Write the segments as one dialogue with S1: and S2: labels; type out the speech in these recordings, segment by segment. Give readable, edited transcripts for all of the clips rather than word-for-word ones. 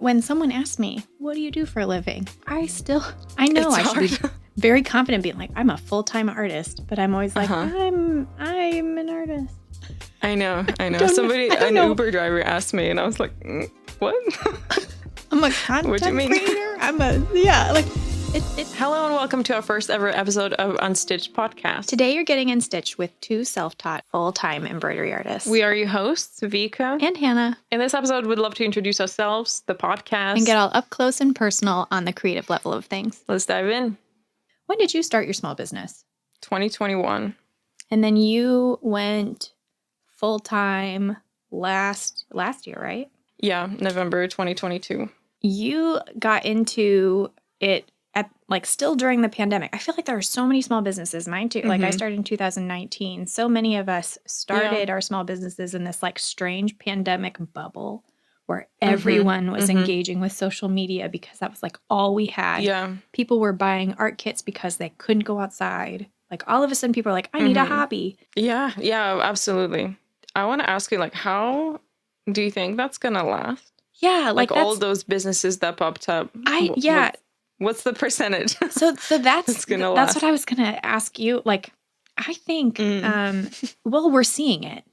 S1: when someone asks me, what do you do for a living? I know
S2: It's
S1: I should
S2: hard.
S1: be very confident being like, I'm a full-time artist, but I'm always like,
S2: Uh-huh.
S1: I'm an artist.
S2: I know.
S1: don't
S2: An
S1: know.
S2: Uber driver asked me, and I was like, what?
S1: I'm a
S2: What do you
S1: content
S2: mean?
S1: creator. It's
S2: Hello and welcome to our first ever episode of Unstitched Podcast.
S1: today you're getting in stitch with two self-taught full-time embroidery artists.
S2: We are your hosts, Vika.
S1: and Hannah,
S2: In this episode, we'd love to introduce ourselves, the podcast.
S1: and get all up close and personal on the creative level of things.
S2: Let's dive in.
S1: When did you start your small business?
S2: 2021.
S1: And then you went full-time last year, right?
S2: Yeah, November 2022.
S1: You got into it at still during the pandemic. I feel like there are so many small businesses, mine too. Like I started in 2019. So many of us started our small businesses in this strange pandemic bubble where everyone was engaging with social media because that was all we had.
S2: Yeah.
S1: People were buying art kits because they couldn't go outside. All of a sudden people are like, I need a hobby.
S2: Yeah, absolutely. I want to ask you, how do you think that's going to last?
S1: Yeah,
S2: All those businesses that popped up. What's the percentage?
S1: So that's
S2: gonna
S1: that's
S2: last?
S1: what I was gonna ask you. I think we're seeing it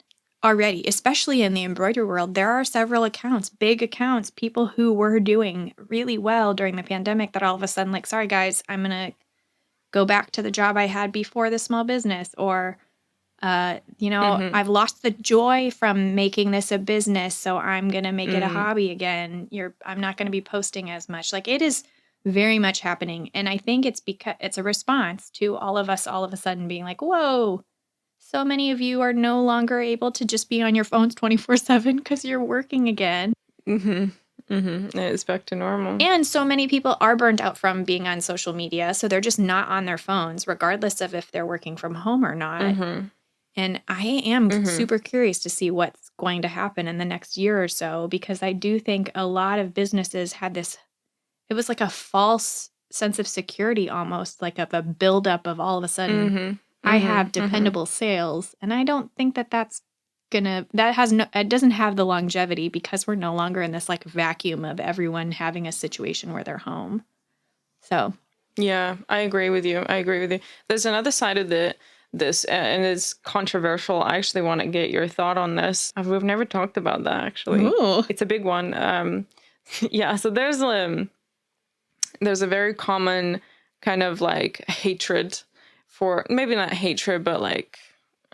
S1: already, especially in the embroidery world. There are several accounts, big accounts, people who were doing really well during the pandemic that all of a sudden sorry guys, I'm gonna go back to the job I had before the small business, or I've lost the joy from making this a business, so I'm gonna make it a hobby again. I'm not gonna be posting as much. It is very much happening. And I think it's because it's a response to all of us all of a sudden being like, whoa, so many of you are no longer able to just be on your phones 24/7 because you're working again.
S2: It's back to normal.
S1: And so many people are burnt out from being on social media. So they're just not on their phones, regardless of if they're working from home or not. And I am super curious to see what's going to happen in the next year or so, because I do think a lot of businesses had this, it was like a false sense of security almost, of a buildup of all of a sudden, I have dependable sales. And I don't think that it doesn't have the longevity, because we're no longer in this vacuum of everyone having a situation where they're home. So.
S2: Yeah, I agree with you. There's another side of this, and it's controversial. I actually want to get your thought on this. We've never talked about that, actually.
S1: Ooh.
S2: It's a big one. So there's a very common kind of hatred for, maybe not hatred, but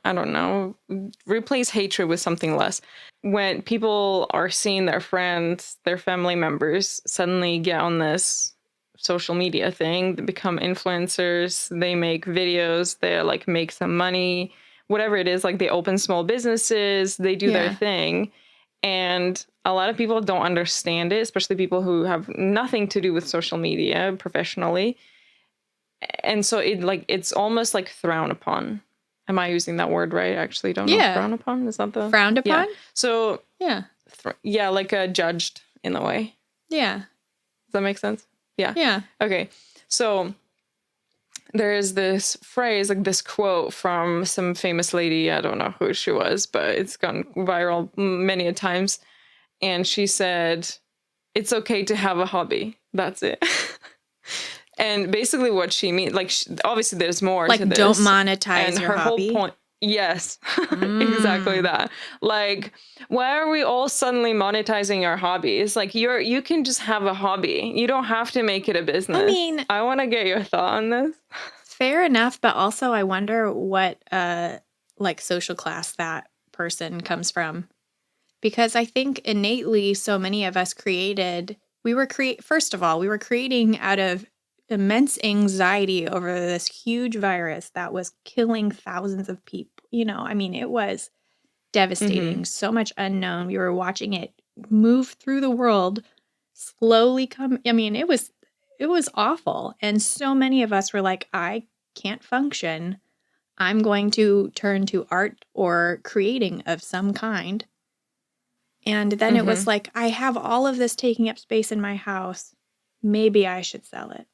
S2: I don't know, replace hatred with something less. When people are seeing their friends, their family members suddenly get on this social media thing, they become influencers, they make videos, they make some money, whatever it is, they open small businesses, they do their thing. And a lot of people don't understand it, especially people who have nothing to do with social media professionally. And so it's almost frowned upon. Am I using that word right? I actually don't know. Frown upon? Is that the...
S1: Frowned upon?
S2: Yeah. So...
S1: Yeah.
S2: Judged in a way.
S1: Yeah.
S2: Does that make sense? Yeah.
S1: Yeah.
S2: Okay. So there is this phrase, this quote from some famous lady. I don't know who she was, but it's gone viral many a times. And she said, it's okay to have a hobby. That's it. And basically what she means, obviously there's more to this.
S1: Don't monetize
S2: and
S1: your
S2: her
S1: hobby.
S2: whole point. Yes, exactly that. Why are we all suddenly monetizing our hobbies? You can just have a hobby. You don't have to make it a business.
S1: I mean,
S2: I want to get your thought on this.
S1: Fair enough, but also I wonder what social class that person comes from. Because I think innately so many of us first of all, we were creating out of immense anxiety over this huge virus that was killing thousands of people. It was devastating. So much unknown. We were watching it move through the world, slowly come. It was awful. And so many of us were like, I can't function. I'm going to turn to art or creating of some kind. And then it was I have all of this taking up space in my house. Maybe I should sell it.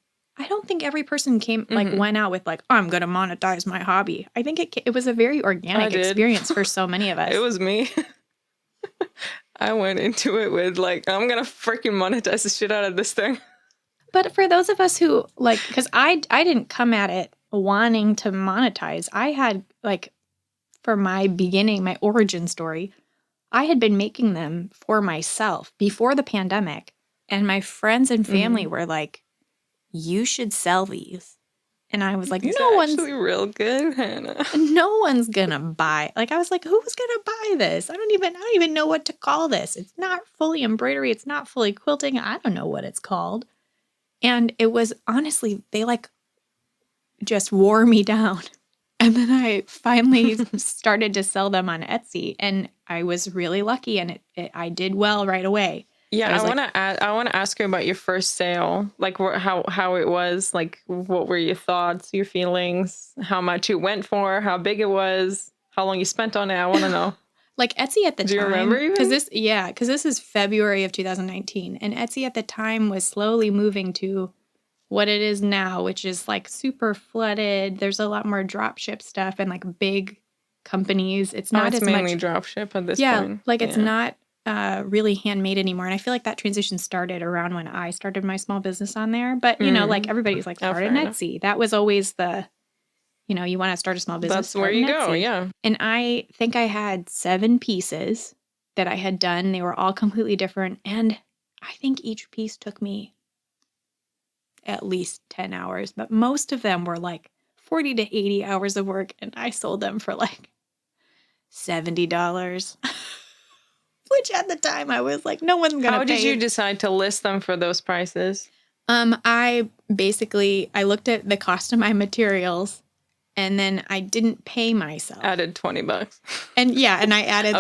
S1: I don't think every person went out with I'm going to monetize my hobby. I think it was a very organic experience for so many of us.
S2: It was me. I went into it with like, I'm gonna freaking monetize the shit out of this thing.
S1: But for those of us who like, because I didn't come at it wanting to monetize. I had like, for my beginning, my origin story, I had been making them for myself before the pandemic. And my friends and family were like, you should sell these. And I was like,
S2: These
S1: no
S2: are
S1: one's
S2: actually real good, Hannah.
S1: no one's gonna buy. Like I was like, who's gonna buy this? I don't even know what to call this. It's not fully embroidery. It's not fully quilting. I don't know what it's called. And it was honestly, they like just wore me down. And then I finally started to sell them on Etsy, and I was really lucky, and I did well right away.
S2: Yeah,
S1: So
S2: I want to ask you about your first sale, like how it was, like what were your thoughts, your feelings, how much it went for, how big it was, how long you spent on it. I want to know.
S1: Like Etsy at the
S2: Do you
S1: time,
S2: remember even?
S1: because this is February of 2019, and Etsy at the time was slowly moving to what it is now, which is like super flooded. There's a lot more drop ship stuff and like big companies. It's not
S2: it's
S1: as
S2: mainly
S1: much
S2: drop ship at this
S1: yeah,
S2: point.
S1: like it's not really handmade anymore. And I feel like that transition started around when I started my small business on there. But you know, like everybody's like start an Etsy. That was always the, you know, you want to start a small business.
S2: That's where you go, yeah.
S1: And I think I had 7 pieces that I had done. They were all completely different. And I think each piece took me at least 10 hours, but most of them were like 40 to 80 hours of work. And I sold them for like $70. Which at the time I was like, no one's going to pay.
S2: How did you decide to list them for those prices?
S1: I looked at the cost of my materials, and then I didn't pay myself.
S2: Added $20.
S1: And and I added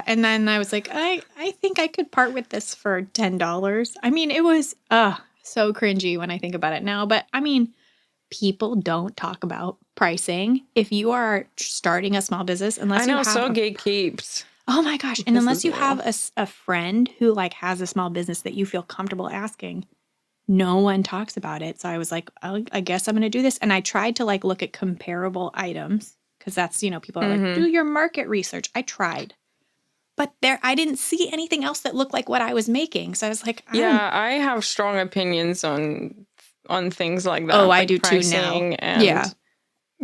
S1: and then I was like, I think I could part with this for $10. I mean, it was so cringy when I think about it now, but I mean, people don't talk about pricing if you are starting a small business unless you have
S2: gatekeeps.
S1: Oh my gosh. And unless you have a friend who like has a small business that you feel comfortable asking, no one talks about it. So I was like, I guess I'm going to do this. And I tried to like look at comparable items because that's, you know, people are like, do your market research. I tried. But I didn't see anything else that looked like what I was making. So I was like,
S2: I have strong opinions on things like that.
S1: Oh,
S2: like
S1: I do too now.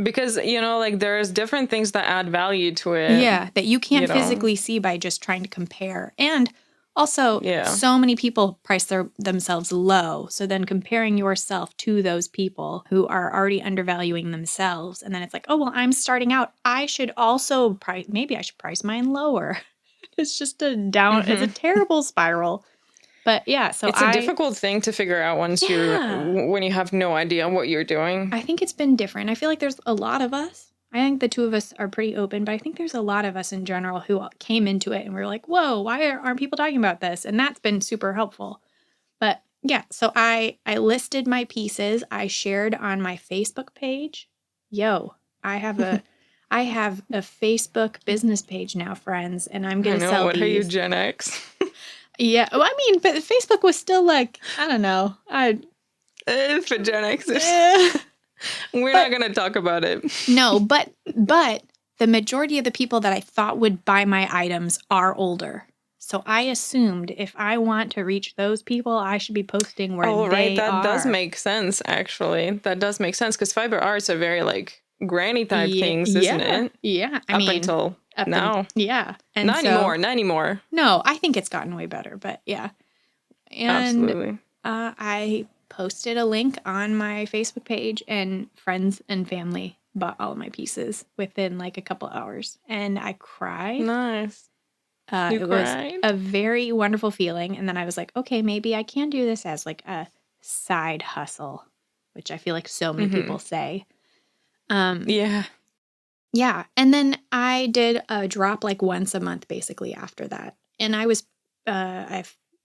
S2: Because, you know, like there's different things that add value to it.
S1: Yeah, that you can't physically see by just trying to compare. And also, so many people price themselves low. So then comparing yourself to those people who are already undervaluing themselves. And then it's like, oh, well, I'm starting out. I should also maybe I should price mine lower. It's just it's a terrible spiral. But yeah, so
S2: it's a difficult thing to figure out when you have no idea what you're doing.
S1: I think it's been different. I feel like there's a lot of us. I think the two of us are pretty open, but I think there's a lot of us in general who came into it and we're like, whoa, why aren't people talking about this? And that's been super helpful. But yeah, so I listed my pieces. I shared on my Facebook page. I have a Facebook business page now, friends, and I'm going to sell these.
S2: What are you, Gen X?
S1: Yeah, well, I mean, but Facebook was still like, I don't know.
S2: For Gen Xers. We're not going to talk about it.
S1: No, but the majority of the people that I thought would buy my items are older. So I assumed if I want to reach those people, I should be posting where they are.
S2: That does make sense, actually. That does make sense because fiber arts are very like granny type things, isn't it?
S1: Yeah.
S2: Until now.
S1: And
S2: not anymore.
S1: No, I think it's gotten way better, but yeah. And
S2: absolutely.
S1: I posted a link on my Facebook page and friends and family bought all of my pieces within like a couple hours. And I cried.
S2: Nice.
S1: It was a very wonderful feeling. And then I was like, okay, maybe I can do this as like a side hustle, which I feel like so many people say. Yeah. And then I did a drop like once a month basically after that. And I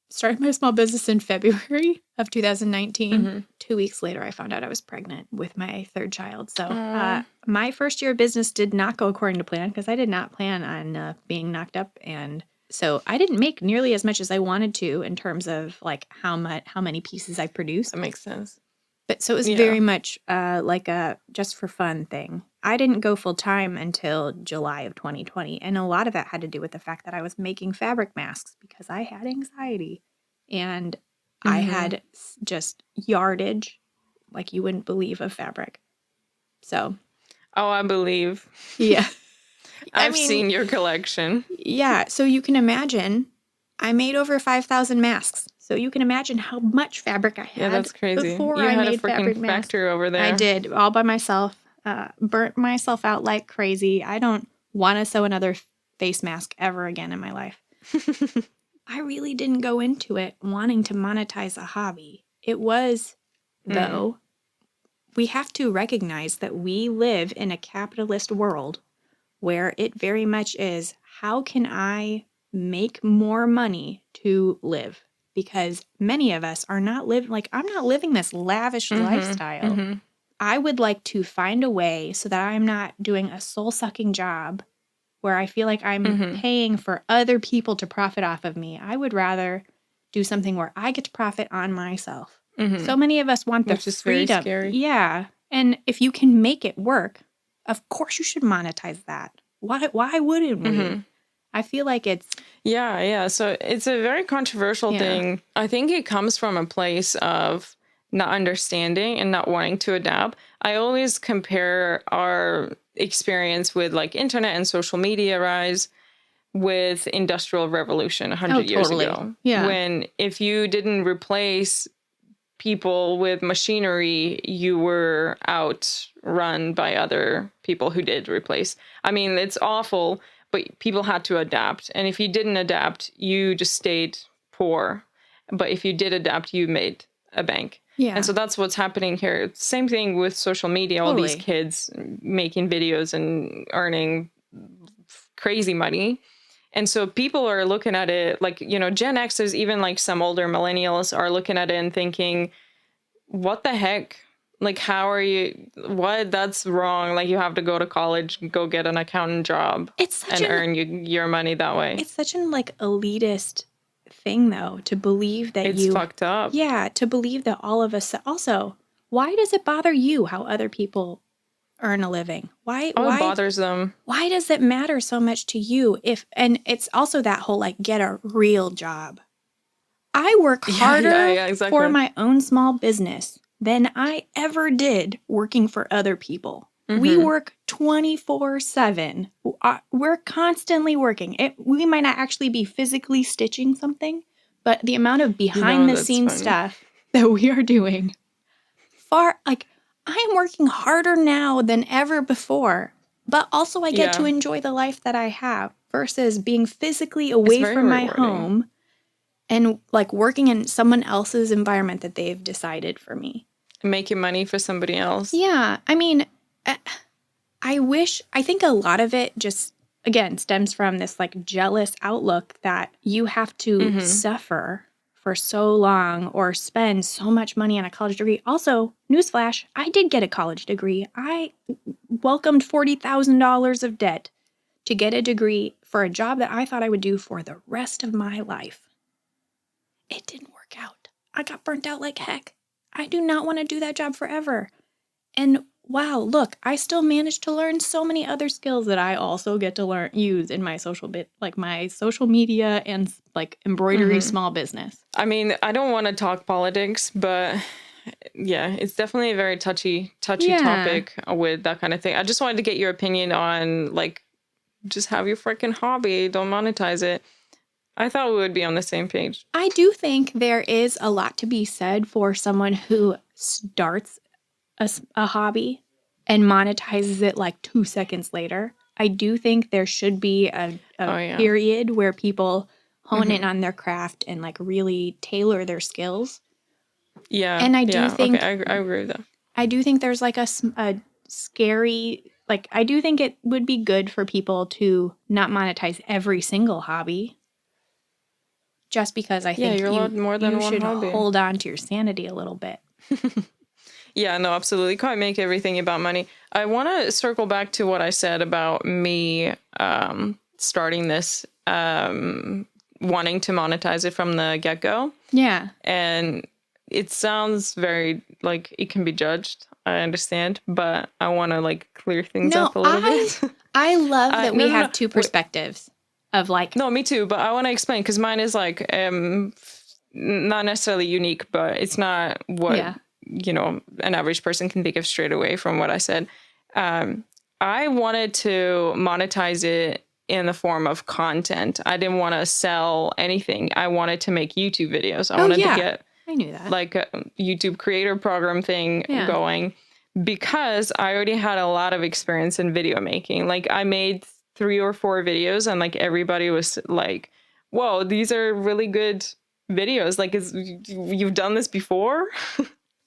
S1: started my small business in February of 2019. 2 weeks later, I found out I was pregnant with my 3rd child. So my first year of business did not go according to plan because I did not plan on being knocked up. And so I didn't make nearly as much as I wanted to in terms of like how many pieces I produced.
S2: That makes sense.
S1: But so it was very much like a just for fun thing. I didn't go full time until July of 2020. And a lot of that had to do with the fact that I was making fabric masks because I had anxiety and I had just yardage like you wouldn't believe of fabric. So,
S2: Oh, I believe.
S1: yeah.
S2: I've seen your collection.
S1: Yeah. So you can imagine I made over 5,000 masks. So you can imagine how much fabric I had.
S2: Yeah, that's crazy.
S1: Before
S2: You
S1: I
S2: had
S1: made
S2: a freaking
S1: fabric masks.
S2: factory over there.
S1: I did, all by myself. Burnt myself out like crazy. I don't want to sew another face mask ever again in my life. I really didn't go into it wanting to monetize a hobby. It was, though, we have to recognize that we live in a capitalist world where it very much is, how can I make more money to live? Because many of us are not living, like, I'm not living this lavish lifestyle. I would like to find a way so that I'm not doing a soul-sucking job where I feel like I'm paying for other people to profit off of me. I would rather do something where I get to profit on myself. So many of us want the
S2: Which is
S1: freedom.
S2: very scary.
S1: Yeah. And if you can make it work, of course you should monetize that. Why wouldn't we? I feel like it's...
S2: Yeah. So it's a very controversial thing. I think it comes from a place of not understanding and not wanting to adapt. I always compare our experience with like internet and social media rise with Industrial Revolution 100 years ago.
S1: Yeah.
S2: When if you didn't replace people with machinery, you were outrun by other people who did replace. I mean, it's awful, but people had to adapt. And if you didn't adapt, you just stayed poor. But if you did adapt, you made a bank.
S1: Yeah.
S2: And so that's what's happening here. Same thing with social media, all these kids making videos and earning crazy money. And so people are looking at it like, you know, Gen Xers, even like some older millennials are looking at it and thinking, what the heck? Like, how are you? What? That's wrong. Like, you have to go to college, go get an accountant job and earn your money that way.
S1: It's such an like elitist thing, though, to believe that
S2: it's fucked up.
S1: Yeah, to believe that all of us. Also, why does it bother you how other people earn a living? Why
S2: it bothers them.
S1: Why does it matter so much to you? And it's also that whole like get a real job. I work harder for my own small business than I ever did working for other people. We work 24/7. We're constantly working. We might not actually be physically stitching something, but the amount of behind the scenes stuff that we are doing, I am working harder now than ever before, but also I get to enjoy the life that I have versus being physically away from my home and like working in someone else's environment that they've decided for me.
S2: Making money for somebody else.
S1: Yeah. I mean, I think a lot of it just, again, stems from this like jealous outlook that you have to suffer for so long or spend so much money on a college degree. Also, newsflash, I did get a college degree. I welcomed $40,000 of debt to get a degree for a job that I thought I would do for the rest of my life. It didn't work out. I got burnt out like heck. I do not want to do that job forever. And wow, look, I still managed to learn so many other skills that I also get to use in my my social media and like embroidery small business.
S2: I mean, I don't want to talk politics, but yeah, it's definitely a very touchy topic with that kind of thing. I just wanted to get your opinion on like, just have your freaking hobby, don't monetize it. I thought we would be on the same page.
S1: I do think there is a lot to be said for someone who starts a hobby and monetizes it like 2 seconds later. I do think there should be a period where people hone in on their craft and like really tailor their skills.
S2: Yeah.
S1: And I do think...
S2: Okay, I agree with that.
S1: I do think there's like a scary... Like, I do think it would be good for people to not monetize every single hobby. Just because I think
S2: you're allowed more than one
S1: should
S2: hobby.
S1: Hold on to your sanity a little bit.
S2: Yeah, no, absolutely. Can't make everything about money. I want to circle back to what I said about me starting this, wanting to monetize it from the get-go.
S1: Yeah.
S2: And it sounds very, like, it can be judged. I understand, but I want to like clear things
S1: No,
S2: up a little bit.
S1: I love that we
S2: no, no,
S1: have
S2: no.
S1: two
S2: Wait.
S1: perspectives of like,
S2: No, me too. But I want to explain because mine is like not necessarily unique, but it's not what
S1: yeah,
S2: an average person can think of straight away from what I said. I wanted to monetize it in the form of content. I didn't want to sell anything. I wanted to make YouTube videos. I wanted to get
S1: I knew that.
S2: like a YouTube creator program thing going because I already had a lot of experience in video making. Like I made 3 or 4 videos and like everybody was like, whoa, these are really good videos. Like you've done this before?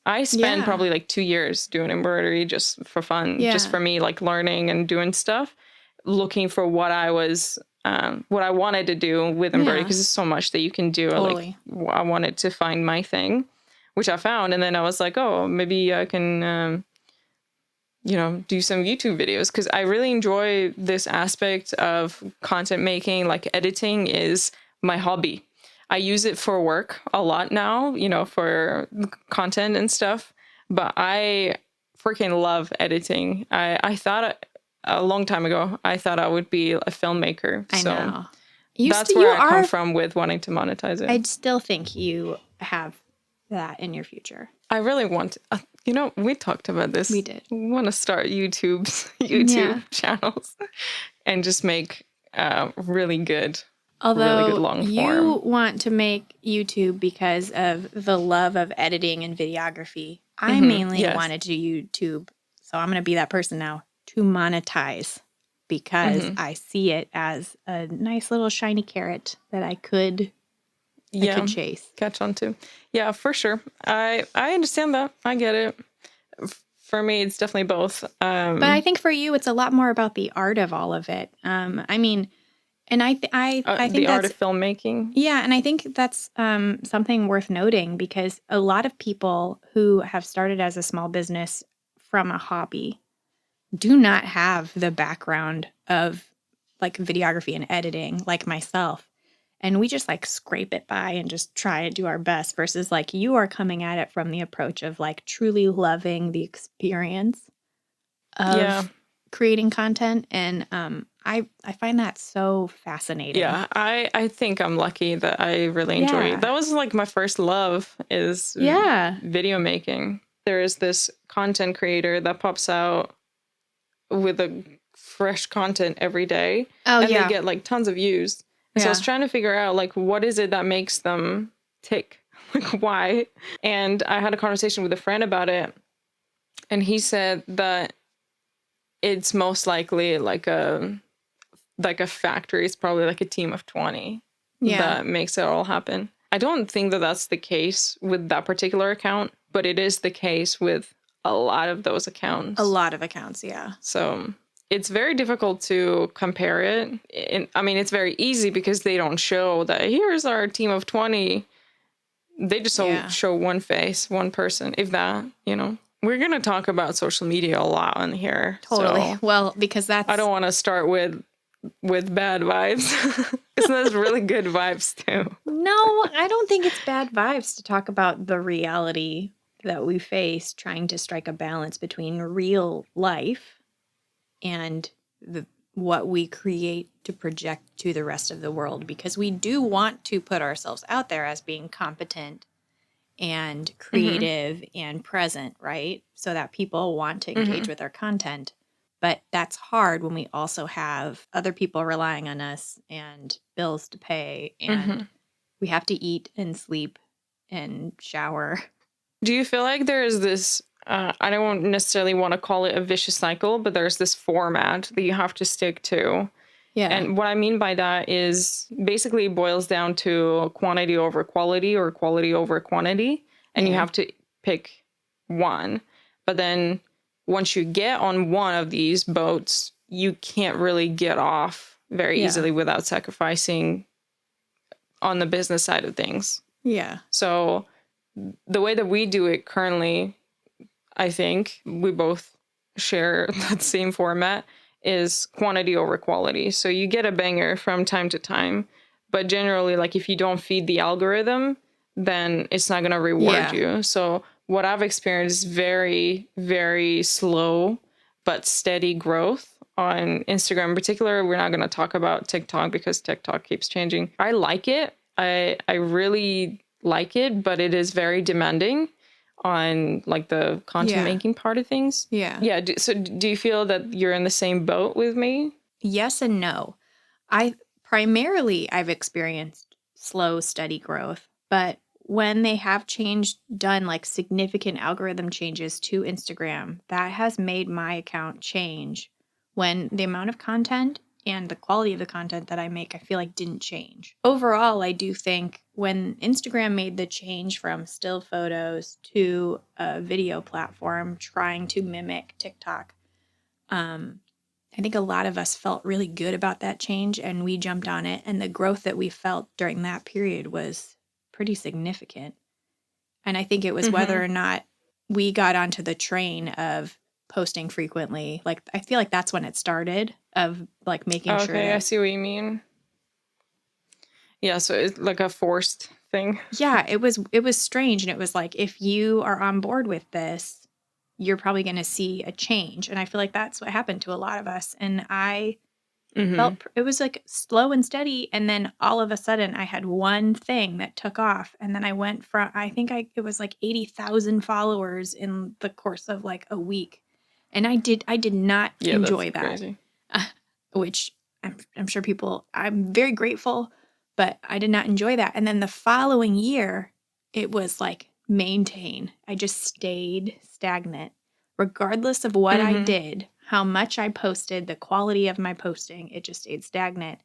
S2: I spent probably like 2 years doing embroidery just for fun, just for me, like learning and doing stuff, looking for what I wanted to do with embroidery because there's so much that you can do.
S1: Totally.
S2: Like I wanted to find my thing, which I found. And then I was like, oh, maybe I can, do some YouTube videos because I really enjoy this aspect of content making. Like editing is my hobby. I use it for work a lot now, for content and stuff. But I freaking love editing. I thought a long time ago, I thought I would be a filmmaker.
S1: I know.
S2: That's where I come from with wanting to monetize it.
S1: I still think you have that in your future.
S2: I really want to, we talked about this.
S1: We did.
S2: We want to start YouTube channels and just make really good.
S1: Although
S2: really good long form.
S1: You want to make YouTube because of the love of editing and videography. I mainly wanted to YouTube, so I'm going to be that person now, to monetize because I see it as a nice little shiny carrot that I could chase.
S2: Catch on to. Yeah, for sure. I understand that. I get it. For me, it's definitely both.
S1: But I think for you, it's a lot more about the art of all of it. And I think
S2: the art of filmmaking.
S1: Yeah, and I think that's something worth noting because a lot of people who have started as a small business from a hobby do not have the background of like videography and editing like myself. And we just like scrape it by and just try and do our best versus like you are coming at it from the approach of like truly loving the experience of creating content. And I find that so fascinating.
S2: Yeah, I think I'm lucky that I really enjoy it. That was like my first love is video making. There is this content creator that pops out with a fresh content every day.
S1: Oh,
S2: and they get like tons of views. So I was trying to figure out like what is it that makes them tick? Like why? And I had a conversation with a friend about it. And he said that it's most likely like a factory. It's probably like a team of 20 that makes it all happen. I don't think that that's the case with that particular account, but it is the case with a lot of those accounts.
S1: A lot of accounts, yeah.
S2: So it's very difficult to compare it. It's very easy because they don't show that here's our team of 20. They just show one face, one person, if that, We're going to talk about social media a lot on here.
S1: Totally.
S2: So
S1: well, because I
S2: don't want to start with bad vibes. There's really good vibes too.
S1: No, I don't think it's bad vibes to talk about the reality that we face, trying to strike a balance between real life and what we create to project to the rest of the world, because we do want to put ourselves out there as being competent and creative and present, right? So that people want to engage with our content. But that's hard when we also have other people relying on us and bills to pay, and we have to eat and sleep and shower.
S2: Do you feel like there is this, I don't necessarily want to call it a vicious cycle, but there's this format that you have to stick to? Yeah. And what I mean by that is basically it boils down to quantity over quality or quality over quantity. And you have to pick one. But then once you get on one of these boats, you can't really get off very easily without sacrificing on the business side of things. Yeah. So the way that we do it currently, I think we both share that same format, is quantity over quality. So you get a banger from time to time, but generally, like if you don't feed the algorithm, then it's not going to reward you. So what I've experienced is very, very slow but steady growth on Instagram in particular. We're not going to talk about TikTok because TikTok keeps changing. I like it. I really like it, but it is very demanding on like the content making part of things.
S1: Yeah.
S2: So do you feel that you're in the same boat with me?
S1: Yes and no. I've experienced slow, steady growth, but when they have done like significant algorithm changes to Instagram, that has made my account change when the amount of content and the quality of the content that I make, I feel like didn't change. Overall, I do think when Instagram made the change from still photos to a video platform trying to mimic TikTok, I think a lot of us felt really good about that change and we jumped on it. And the growth that we felt during that period was pretty significant. And I think it was whether or not we got onto the train of posting frequently. Like, I feel like that's when it started, of like making sure.
S2: Okay, I see what you mean. Yeah, so it's like a forced thing.
S1: Yeah, it was strange. And it was like, if you are on board with this, you're probably going to see a change. And I feel like that's what happened to a lot of us. And I felt it was like slow and steady. And then all of a sudden I had one thing that took off. And then I went from, it was like 80,000 followers in the course of like a week. And I did not enjoy that, which I'm sure I'm very grateful, but I did not enjoy that. And then the following year, it was like, maintain. I just stayed stagnant. Regardless of what I did, how much I posted, the quality of my posting, it just stayed stagnant.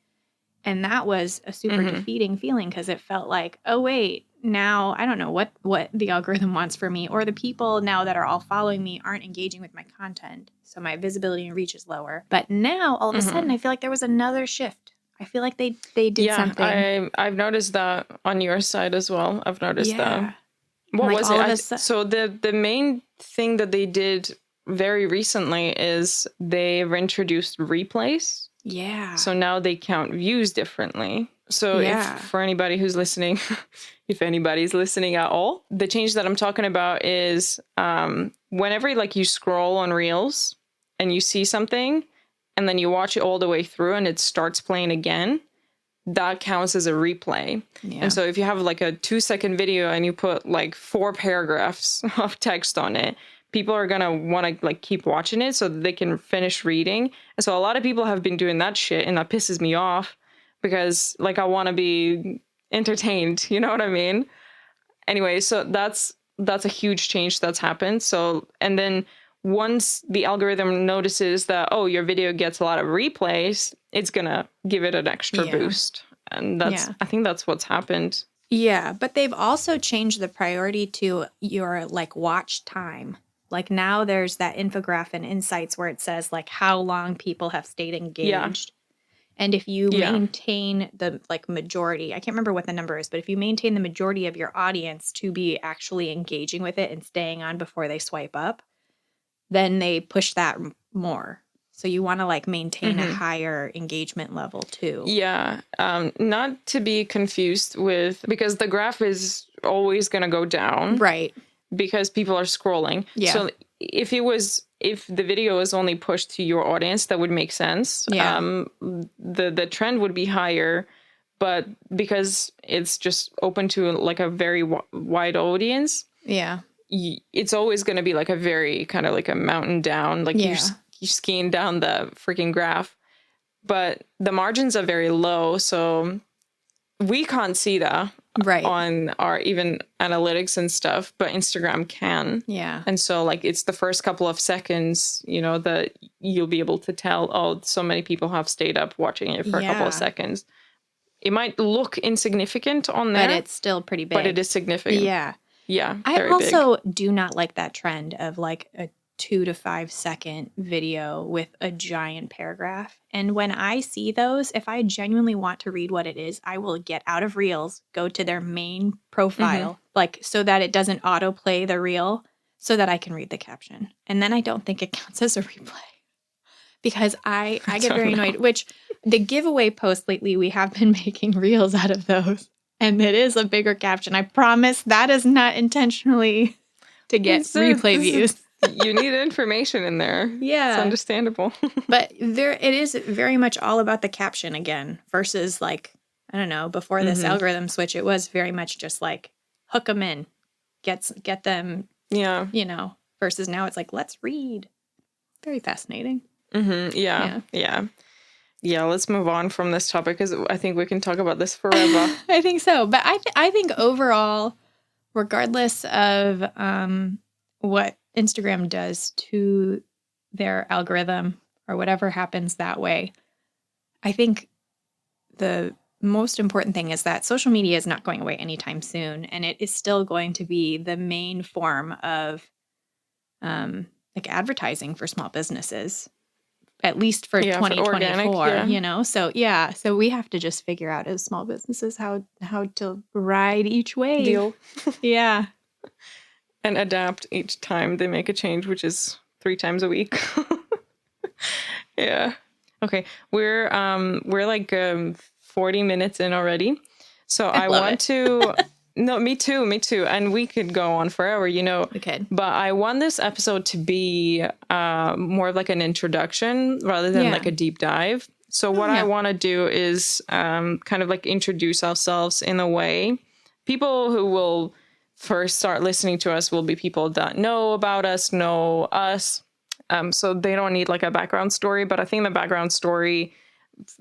S1: And that was a super defeating feeling because it felt like, oh, wait, now I don't know what the algorithm wants for me, or the people now that are all following me aren't engaging with my content. So my visibility and reach is lower. But now all of a sudden, I feel like there was another shift. I feel like they did something.
S2: I've noticed that on your side as well. I've noticed that. What was it? So the main thing that they did very recently is they've introduced replays.
S1: Yeah.
S2: So now they count views differently. So if for anybody who's listening, if anybody's listening at all, the change that I'm talking about is whenever like you scroll on Reels and you see something and then you watch it all the way through and it starts playing again, that counts as a replay. Yeah. And so if you have like a 2-second video and you put like 4 paragraphs of text on it, people are going to want to like keep watching it so that they can finish reading. And so a lot of people have been doing that shit, and that pisses me off because like I want to be entertained, you know what I mean? Anyway, so that's a huge change that's happened. So, and then once the algorithm notices that, oh, your video gets a lot of replays, it's going to give it an extra boost. And I think that's what's happened.
S1: Yeah, but they've also changed the priority to your like watch time. Like now there's that infographic in Insights where it says like how long people have stayed engaged. And if you maintain the like majority, I can't remember what the number is, but if you maintain the majority of your audience to be actually engaging with it and staying on before they swipe up, then they push that more. So you want to like maintain a higher engagement level too.
S2: Yeah. Not to be confused with, because the graph is always going to go down.
S1: Right.
S2: Because people are scrolling. Yeah. So if the video is only pushed to your audience, that would make sense. Yeah. The trend would be higher, but because it's just open to like a very wide audience.
S1: Yeah.
S2: It's always going to be like a very kind of like a mountain down, like you're skiing down the freaking graph, but the margins are very low. So we can't see that on our even analytics and stuff, but Instagram can.
S1: Yeah.
S2: And so like it's the first couple of seconds, you know, that you'll be able to tell, oh, so many people have stayed up watching it for a couple of seconds. It might look insignificant on there,
S1: but it's still pretty big.
S2: But it is significant.
S1: Yeah.
S2: Yeah.
S1: I also do not like that trend of like a 2 to 5 second video with a giant paragraph. And when I see those, if I genuinely want to read what it is, I will get out of Reels, go to their main profile, like so that it doesn't autoplay the reel so that I can read the caption. And then I don't think it counts as a replay because I get very annoyed, which the giveaway posts lately, we have been making Reels out of those. And it is a bigger caption. I promise that is not intentionally. to get replay views.
S2: You need information in there.
S1: Yeah.
S2: It's understandable.
S1: But it is very much all about the caption again versus like, I don't know, before this algorithm switch, it was very much just like hook them in, get them,
S2: Yeah.
S1: you know, versus now it's like, let's read. Very fascinating.
S2: Yeah. Yeah, let's move on from this topic because I think we can talk about this forever.
S1: I think so. But I think overall, regardless of what Instagram does to their algorithm or whatever happens that way, I think the most important thing is that social media is not going away anytime soon. And it is still going to be the main form of like advertising for small businesses. At least for 2024,
S2: organic,
S1: you know? So, yeah. So we have to just figure out as small businesses how to ride each wave.
S2: Deal.
S1: Yeah.
S2: And adapt each time they make a change, which is 3 times a week. Yeah. Okay. We're like 40 minutes in already. So I want to... No, me too. And we could go on forever, you know.
S1: We could.
S2: But I want this episode to be more of like an introduction rather than like a deep dive. So what I want to do is kind of like introduce ourselves in a way. People who will first start listening to us will be people that know about us, know us. So they don't need like a background story. But I think the background story,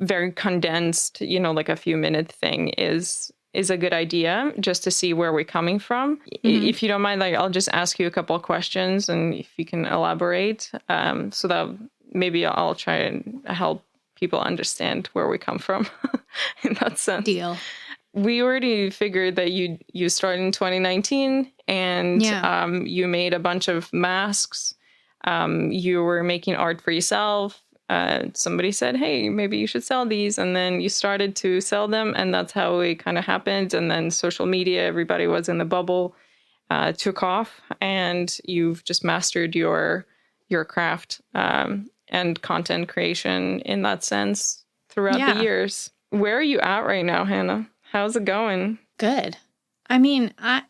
S2: very condensed, you know, like a few minute thing is a good idea just to see where we're coming from. If you don't mind, like I'll just ask you a couple of questions and if you can elaborate, so that maybe I'll try and help people understand where we come from in that sense.
S1: Deal.
S2: We already figured that you started in 2019 and you made a bunch of masks. You were making art for yourself. Somebody said, hey, maybe you should sell these. And then you started to sell them. And that's how it kind of happened. And then social media, everybody was in the bubble, took off. And you've just mastered your craft and content creation in that sense throughout the years. Where are you at right now, Hannah? How's it going?
S1: Good. I mean, I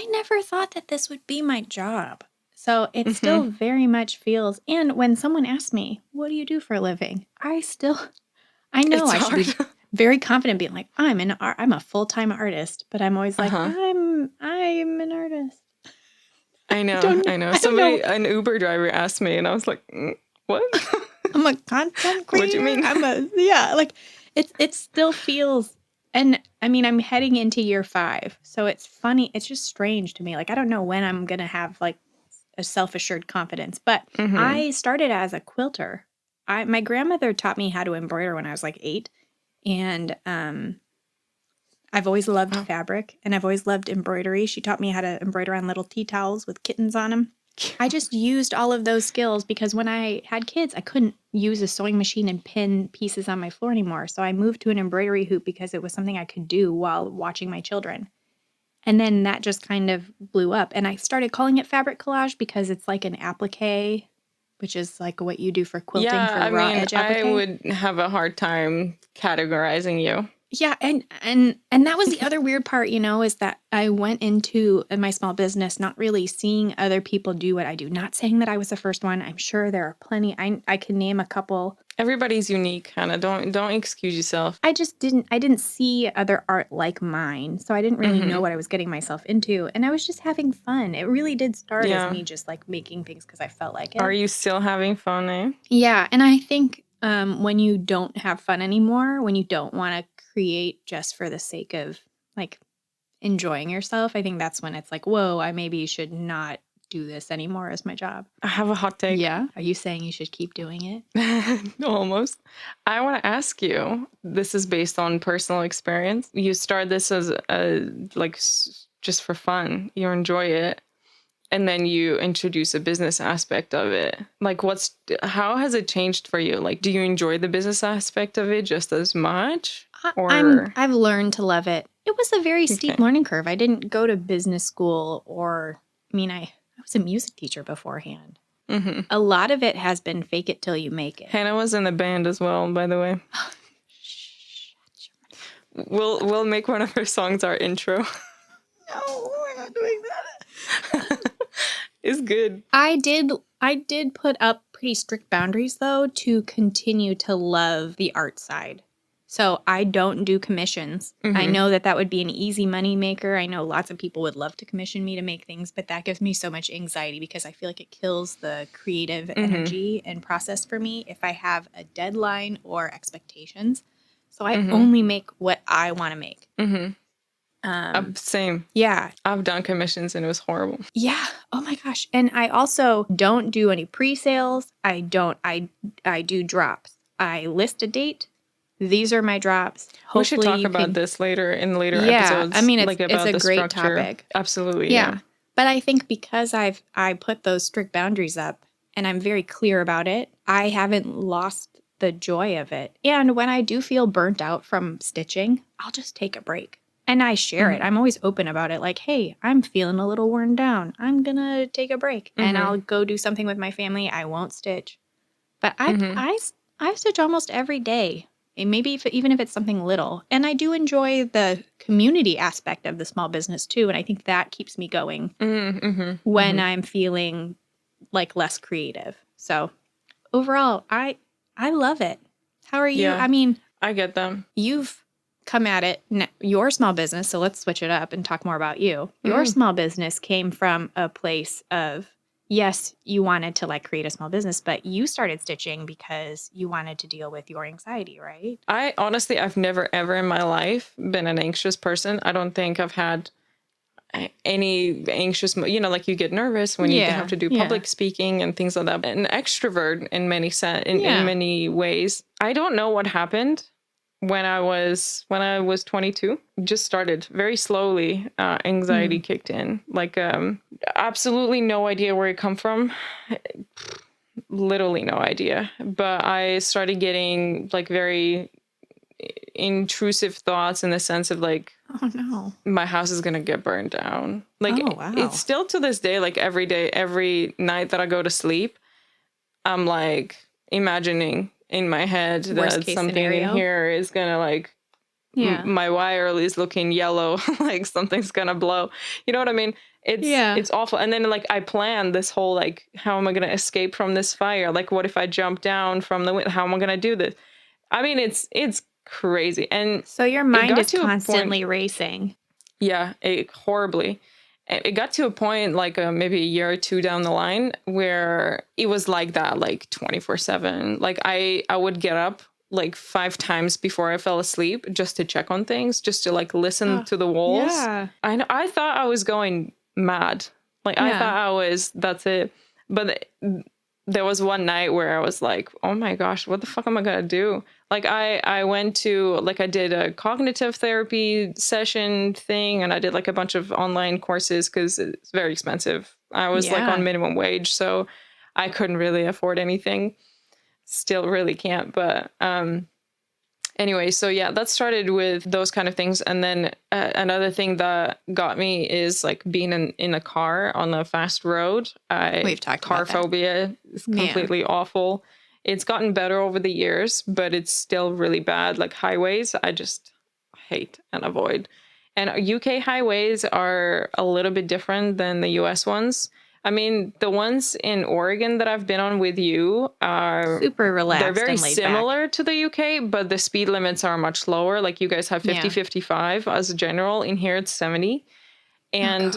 S1: never thought that this would be my job. So it still very much feels, and when someone asks me, what do you do for a living? I know I should be very confident being like, I'm a full-time artist, but I'm always like, I'm an artist.
S2: I know. Somebody, an Uber driver asked me and I was like, what?
S1: I'm a content creator.
S2: What do you mean?
S1: Like it still feels, and I mean, I'm heading into year 5. So it's funny. It's just strange to me. Like, I don't know when I'm going to have like a self-assured confidence, but I started as a quilter. My grandmother taught me how to embroider when I was like 8, and I've always loved fabric, and I've always loved embroidery. She taught me how to embroider on little tea towels with kittens on them. I just used all of those skills because when I had kids, I couldn't use a sewing machine and pin pieces on my floor anymore. So I moved to an embroidery hoop because it was something I could do while watching my children. And then that just kind of blew up. And I started calling it fabric collage because it's like an applique, which is like what you do for quilting for raw edge applique.
S2: I would have a hard time categorizing you.
S1: Yeah, and that was the other weird part, you know, is that I went into my small business not really seeing other people do what I do. Not saying that I was the first one. I'm sure there are plenty. I can name a couple.
S2: Everybody's unique, Hannah. Don't excuse yourself.
S1: I didn't see other art like mine, so I didn't really know what I was getting myself into, and I was just having fun. It really did start as me just like making things because I felt like it.
S2: Are you still having fun, eh?
S1: Yeah, and I think when you don't have fun anymore, when you don't want to create just for the sake of like enjoying yourself, I think that's when it's like, whoa, I maybe should not do this anymore as my job.
S2: I have a hot take.
S1: Yeah. Are you saying you should keep doing it?
S2: Almost. I want to ask you, this is based on personal experience. You start this as just for fun. You enjoy it. And then you introduce a business aspect of it. Like, how has it changed for you? Like, do you enjoy the business aspect of it just as much?
S1: I've learned to love it. It was a very steep learning curve. I didn't go to business school I was a music teacher beforehand. A lot of it has been fake it till you make it.
S2: Hannah was in the band as well, by the way. We'll make one of her songs our intro.
S1: No, we're not doing that.
S2: is good.
S1: I did put up pretty strict boundaries though to continue to love the art side. So I don't do commissions. I know that would be an easy money maker. I know lots of people would love to commission me to make things, but that gives me so much anxiety because I feel like it kills the creative energy and process for me if I have a deadline or expectations. So I only make what I want to make.
S2: Same.
S1: Yeah.
S2: I've done commissions and it was horrible.
S1: Yeah. Oh my gosh. And I also don't do any pre-sales. I do drops. I list a date. These are my drops.
S2: We should talk about this later in later episodes.
S1: I mean,
S2: like about
S1: it's a
S2: the
S1: great
S2: structure.
S1: topic.
S2: Absolutely. Yeah.
S1: But I think because I put those strict boundaries up and I'm very clear about it, I haven't lost the joy of it. And when I do feel burnt out from stitching, I'll just take a break. And I share it. I'm always open about it. Like, hey, I'm feeling a little worn down. I'm going to take a break. And I'll go do something with my family. I won't stitch. But I stitch almost every day. And maybe even if it's something little. And I do enjoy the community aspect of the small business too. And I think that keeps me going when I'm feeling like less creative. So overall, I love it. How are you?
S2: Yeah,
S1: I mean,
S2: I get them.
S1: You've come at it, your small business. So let's switch it up and talk more about you. Your small business came from a place of, yes, you wanted to like create a small business, but you started stitching because you wanted to deal with your anxiety, right?
S2: I've never ever in my life been an anxious person. I don't think I've had any anxious, like you get nervous when you have to do public speaking and things like that. An extrovert in many ways. I don't know what happened when I was 22. Just started very slowly. Anxiety kicked in. Like absolutely no idea where it come from. Literally no idea. But I started getting like very intrusive thoughts in the sense of like,
S1: oh no,
S2: my house is gonna get burned down. Like
S1: wow.
S2: It's still to this day, like every night that I go to sleep, I'm like imagining in my head that something in here is gonna like, my wire is looking yellow, like something's gonna blow. You know what I mean? It's awful. And then like I plan this whole like, how am I gonna escape from this fire? Like, what if I jump down from the window? How am I gonna do this? I mean, it's crazy. And
S1: so your mind is constantly racing.
S2: Yeah, horribly. It got to a point like maybe a year or two down the line where it was like that, like 24/7. Like I would get up like 5 times before I fell asleep just to check on things, just to like listen to the walls.
S1: Yeah.
S2: I thought I was going mad. Like I thought that's it. But there was one night where I was like, oh my gosh, what the fuck am I gonna do? Like I went to, like I did a cognitive therapy session thing, and I did like a bunch of online courses because it's very expensive. I was like on minimum wage, so I couldn't really afford anything. Still really can't. But anyway, so yeah, that started with those kind of things. And then another thing that got me is like being in a car on a fast road.
S1: We've talked
S2: car
S1: about
S2: phobia is completely awful. It's gotten better over the years, but it's still really bad. Like highways, I just hate and avoid. And UK highways are a little bit different than the US ones. I mean, the ones in Oregon that I've been on with you are
S1: super relaxed.
S2: They're very
S1: and laid
S2: similar
S1: back.
S2: to the UK, but the speed limits are much lower. Like you guys have 50, 55 as a general. In here, it's 70. And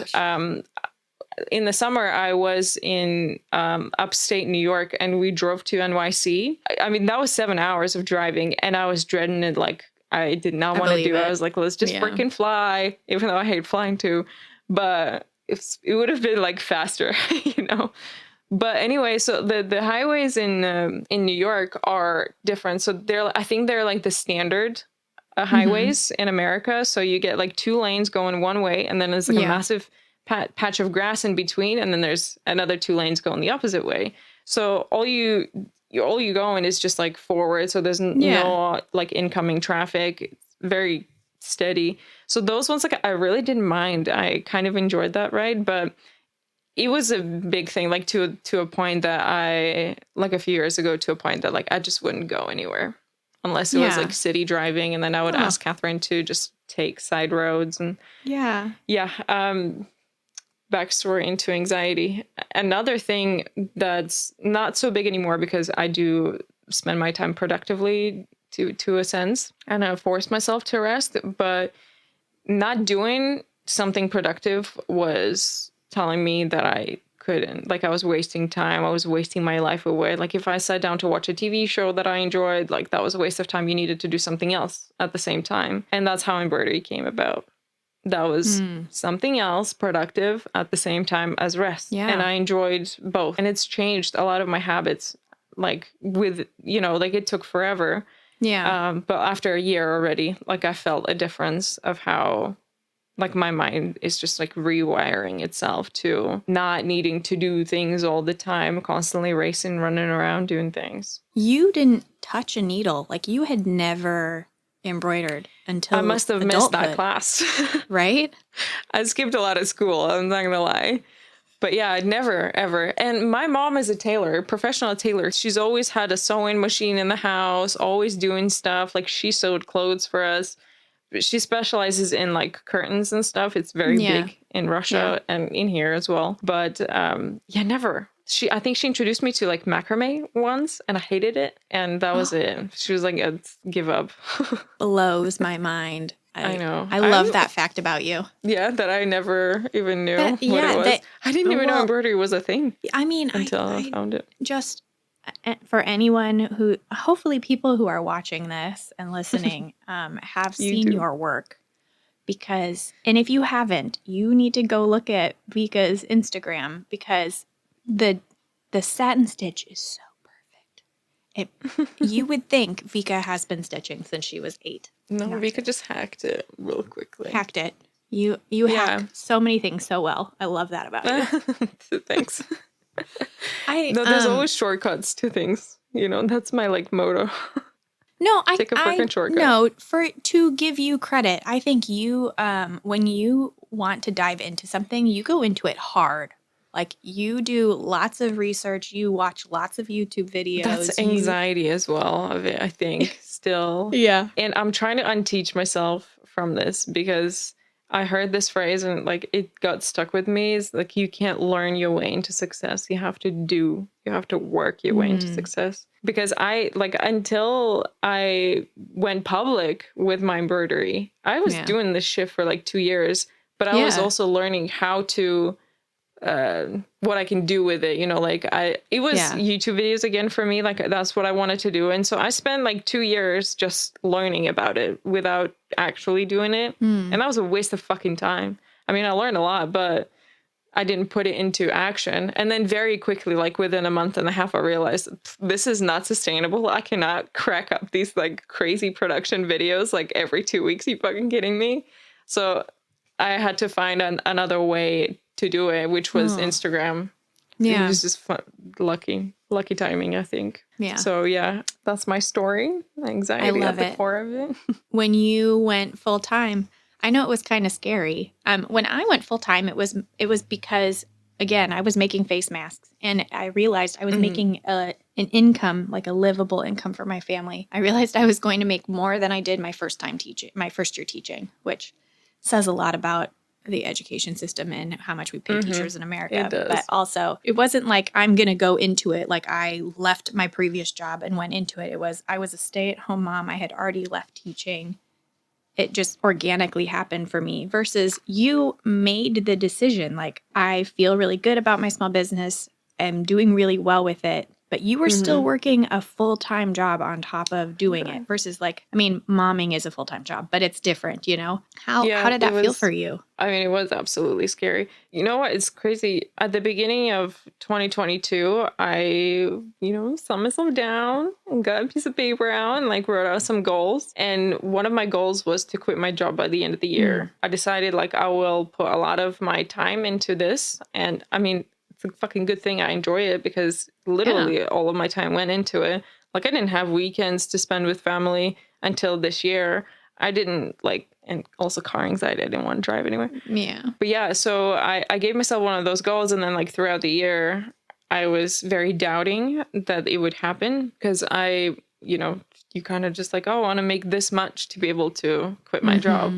S2: in the summer, I was in upstate New York, and we drove to NYC. I mean, that was 7 hours of driving, and I was dreading it. Like, I did not want to do it. I was like, let's just freaking fly, even though I hate flying too. But it would have been like faster, you know. But anyway, so the highways in New York are different. So I think they're like the standard highways in America. So you get like 2 lanes going one way, and then there's like a massive patch of grass in between, and then there's another 2 lanes going the opposite way. So all you going is just like forward. So there's no like incoming traffic. It's very steady. So those ones, like I really didn't mind. I kind of enjoyed that ride, but it was a big thing, like to a point that I, like a few years ago, to a point that like I just wouldn't go anywhere unless it was like city driving, and then I would ask Catherine to just take side roads and backstory into anxiety. Another thing that's not so big anymore because I do spend my time productively to a sense, and I force myself to rest, but not doing something productive was telling me that I couldn't. Like, I was wasting time. I was wasting my life away. Like, if I sat down to watch a TV show that I enjoyed, like, that was a waste of time. You needed to do something else at the same time. And that's how embroidery came about. That was something else productive at the same time as rest.
S1: Yeah.
S2: And I enjoyed both. And it's changed a lot of my habits, like, with, you know, like, it took forever.
S1: Yeah.
S2: But after a year already, like, I felt a difference of how, like, my mind is just like rewiring itself to not needing to do things all the time, constantly racing, running around, doing things.
S1: You didn't touch a needle. Like, you had never embroidered until
S2: I must have missed that class.
S1: Right?
S2: I skipped a lot of school, I'm not gonna lie. But yeah, I'd never, ever. And my mom is a tailor, professional tailor. She's always had a sewing machine in the house, always doing stuff. Like, she sewed clothes for us. She specializes in, like, curtains and stuff. It's very big in Russia and in here as well. But yeah, never. I think she introduced me to, like, macrame once, and I hated it. And that was it. She was like, give up.
S1: Blows my mind.
S2: I know.
S1: I love that fact about you.
S2: Yeah, that I never even knew what
S1: yeah,
S2: it was. I didn't even know
S1: well,
S2: embroidery was a thing
S1: I mean,
S2: until I found it.
S1: Just for anyone who, hopefully people who are watching this and listening have seen your work. Because, and if you haven't, you need to go look at Vika's Instagram, because the satin stitch is so perfect. You would think Vika has been stitching since she was 8.
S2: No, Vika just hacked it real quickly.
S1: Hacked it. You hack so many things so well. I love that about you.
S2: Thanks. No, there's always shortcuts to things. You know, that's my, like, motto.
S1: No,
S2: Take a freaking shortcut.
S1: No, to give you credit, I think you, when you want to dive into something, you go into it hard. Like, you do lots of research, you watch lots of YouTube videos.
S2: That's anxiety as well of it, I think, still.
S1: Yeah.
S2: And I'm trying to unteach myself from this, because I heard this phrase and, like, it got stuck with me. It's like, you can't learn your way into success. You have to work your way into success. Because until I went public with my embroidery, I was doing this shit for like 2 years, but I was also learning how to, what I can do with it. You know, like, it was YouTube videos again for me. Like, that's what I wanted to do. And so I spent like 2 years just learning about it without actually doing it. And that was a waste of fucking time. I mean, I learned a lot, but I didn't put it into action. And then very quickly, like within a month and a half, I realized this is not sustainable. I cannot crack up these like crazy production videos like every 2 weeks. You fucking kidding me? So I had to find another way to do it, which was Instagram.
S1: Yeah.
S2: It was just fun, lucky timing, I think.
S1: Yeah.
S2: So yeah, that's my story. Anxiety at the core of it.
S1: When you went full time, I know it was kind of scary. When I went full time, it was because, again, I was making face masks, and I realized I was making an income, like a livable income for my family. I realized I was going to make more than I did my first year teaching, which says a lot about the education system and how much we pay teachers in America.
S2: It does.
S1: But also, it wasn't like I'm going to go into it. Like, I left my previous job and went into it. I was a stay-at-home mom. I had already left teaching. It just organically happened for me, versus you made the decision. Like, I feel really good about my small business. I'm doing really well with it. But you were still working a full-time job on top of doing it, versus, like, I mean, momming is a full-time job, but it's different, you know? How did that feel for you?
S2: I mean, it was absolutely scary. You know what? It's crazy. At the beginning of 2022, I, sat myself down and got a piece of paper out and, like, wrote out some goals. And one of my goals was to quit my job by the end of the year. I decided, like, I will put a lot of my time into this. And, I mean, it's a fucking good thing I enjoy it, because literally all of my time went into it. Like, I didn't have weekends to spend with family until this year. I didn't, like, and also car anxiety. I didn't want to drive anywhere.
S1: Yeah.
S2: But yeah, so I gave myself one of those goals. And then, like, throughout the year, I was very doubting that it would happen, because you kind of just like, oh, I want to make this much to be able to quit my job.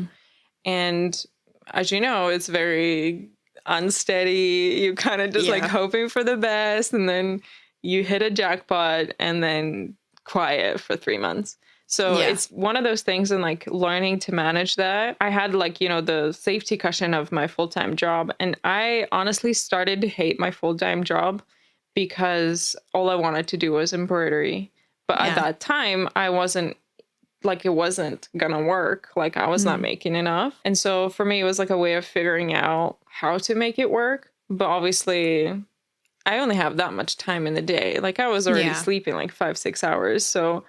S2: And as you know, it's very unsteady. You kind of just like
S1: Yeah.
S2: hoping for the best, and then you hit a jackpot and then quiet for 3 months. So
S1: Yeah.
S2: it's one of those things, and like learning to manage that. I had like, the safety cushion of my full-time job, and I honestly started to hate my full-time job because all I wanted to do was embroidery. But at
S1: Yeah.
S2: that time, I wasn't like, it wasn't gonna work. Like, I was not making enough. And so for me, it was like a way of figuring out how to make it work. But obviously, I only have that much time in the day. Like, I was already
S1: Yeah.
S2: sleeping like 5-6 hours. So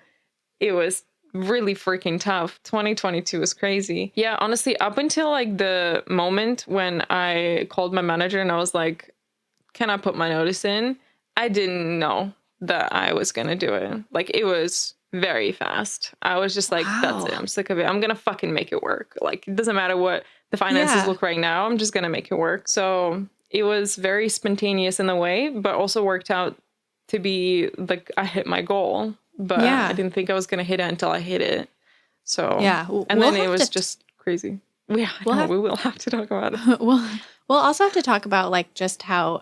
S2: it was really freaking tough. 2022 was crazy. Yeah, honestly, up until like the moment when I called my manager and I was like, can I put my notice in? I didn't know that I was going to do it. Like, it was very fast. I was just like, that's it.
S1: Wow.
S2: I'm sick of it. I'm going to fucking make it work. Like, it doesn't matter what the finances
S1: Yeah.
S2: look right now. I'm just going to make it work. So it was very spontaneous in a way, but also worked out to be like, I hit my goal, but I
S1: Yeah.
S2: didn't think I was going to hit it until I hit it. So,
S1: Yeah.
S2: and
S1: We'll
S2: then it
S1: have
S2: was
S1: to
S2: just crazy. Yeah, I
S1: we'll
S2: know.
S1: have
S2: We will have to talk about it.
S1: we'll also have to talk about like just how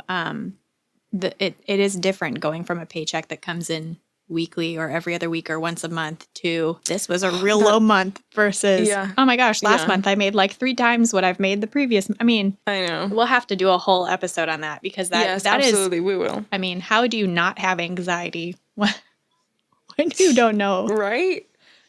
S1: it is different going from a paycheck that comes in weekly or every other week or once a month to this was a real low month versus
S2: Yeah.
S1: oh my gosh, last
S2: Yeah.
S1: month I made like 3 times what I've made the previous. I mean,
S2: I know.
S1: we'll have to do a whole episode on that because
S2: Yes,
S1: that is,
S2: absolutely, we will.
S1: I mean, how do you not have anxiety when you don't know?
S2: Right?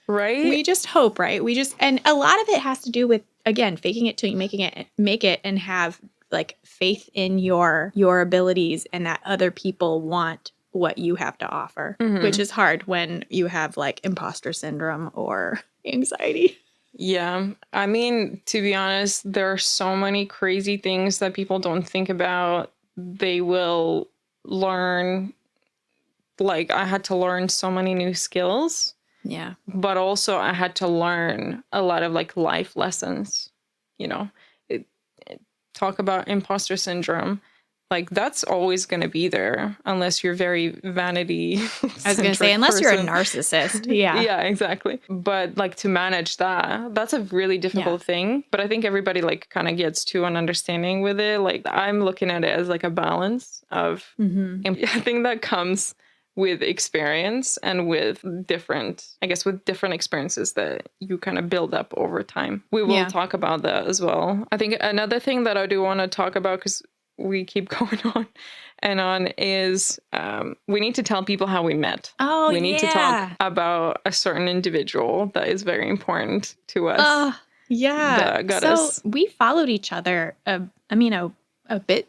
S1: We just hope, right? And a lot of it has to do with, again, faking it till you make it and have like faith in your abilities and that other people want what you have to offer, which is hard when you have like imposter syndrome or anxiety.
S2: Yeah. I mean, to be honest, there are so many crazy things that people don't think about. They will learn. Like, I had to learn so many new skills,
S1: Yeah.
S2: but also I had to learn a lot of like life lessons. You know, talk about imposter syndrome. Like, that's always going to be there unless you're very vanity.
S1: I was going to say, unless you're a narcissist. Yeah.
S2: Yeah, exactly. But like, to manage that's a really difficult thing. But I think everybody like kind of gets to an understanding with it. Like, I'm looking at it as like a balance of, I think that comes with experience and with different experiences that you kind of build up over time. We will talk about that as well. I think another thing that I do want to talk about, because we keep going on and on, is we need to tell people how we met.
S1: Oh,
S2: we need to talk about a certain individual that is very important to us.
S1: Yeah.
S2: That got
S1: so
S2: us.
S1: We followed each other, a bit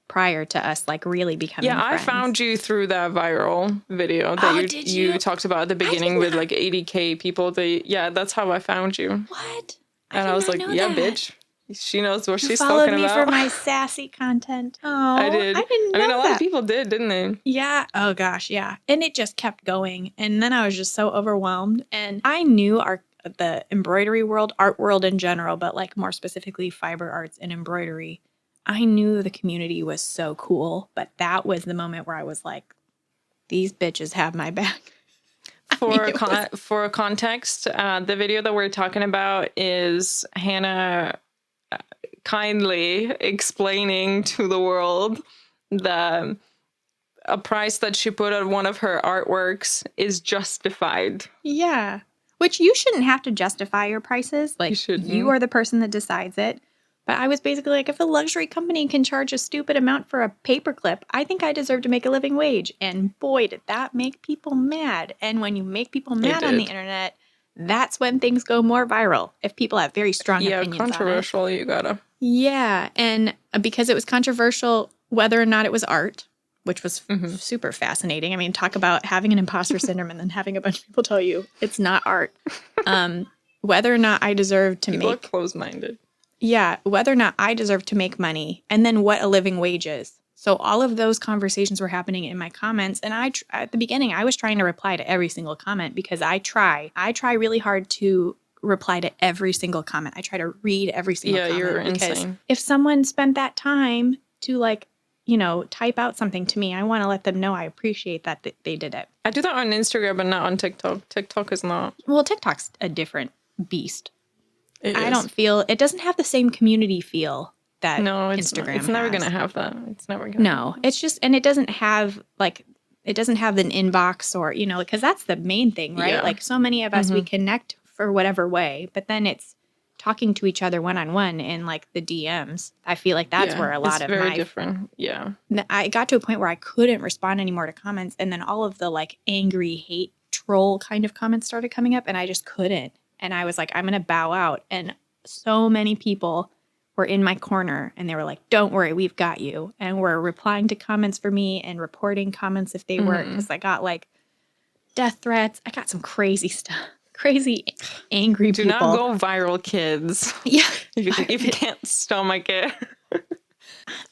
S1: prior to us like really becoming friends.
S2: I found you through that viral video that you talked about at the beginning with like 80K people. That's how I found you.
S1: What?
S2: And I was like, yeah, bitch. She knows what she's
S1: followed
S2: talking
S1: me
S2: about.
S1: for my sassy content. Oh,
S2: I did.
S1: I didn't know
S2: I mean, a lot
S1: that.
S2: of people did, didn't they?
S1: Yeah. Oh gosh, yeah. And it just kept going. And then I was just so overwhelmed. And I knew the embroidery world, art world in general, but like more specifically fiber arts and embroidery. I knew the community was so cool, but that was the moment where I was like, these bitches have my back.
S2: For context, the video that we're talking about is Hannah kindly explaining to the world that a price that she put on one of her artworks is justified.
S1: Yeah. Which you shouldn't have to justify your prices. Like, you are the person that decides it. But I was basically like, if a luxury company can charge a stupid amount for a paperclip, I think I deserve to make a living wage. And boy, did that make people mad. And when you make people mad on the internet, that's when things go more viral. If people have very strong opinions on it.
S2: Controversial, you gotta.
S1: Yeah. And because it was controversial, whether or not it was art, which was super fascinating. I mean, talk about having an imposter syndrome and then having a bunch of people tell you it's not art. Whether or not I deserve to
S2: people are closed-minded.
S1: Yeah, whether or not I deserve to make money, and then what a living wage is. So all of those conversations were happening in my comments, and at the beginning, I was trying to reply to every single comment because I try really hard to reply to every single comment. I try to read every single comment.
S2: Yeah, you're
S1: because
S2: insane.
S1: If someone spent that time to type out something to me, I want to let them know I appreciate that they did it.
S2: I do that on Instagram, but not on TikTok. TikTok is not.
S1: Well, TikTok's a different beast.
S2: It
S1: doesn't have the same community feel that
S2: No,
S1: Instagram
S2: it's never
S1: has.
S2: gonna have that. It's never gonna.
S1: No, it's just, and it doesn't have like, it doesn't have an inbox or, because that's the main thing, right?
S2: Yeah.
S1: Like so many of us, we connect for whatever way, but then it's talking to each other one-on-one in like the DMs. I feel like that's where a lot
S2: it's
S1: of
S2: very
S1: my,
S2: different. Yeah.
S1: I got to a point where I couldn't respond anymore to comments. And then all of the like angry hate troll kind of comments started coming up and I just couldn't. And I was like, I'm going to bow out. And so many people were in my corner and they were like, don't worry, we've got you. And were replying to comments for me and reporting comments if they were, because I got like death threats. I got some crazy stuff, crazy angry
S2: Do
S1: people.
S2: not go viral, kids.
S1: Yeah.
S2: if you can't stomach it.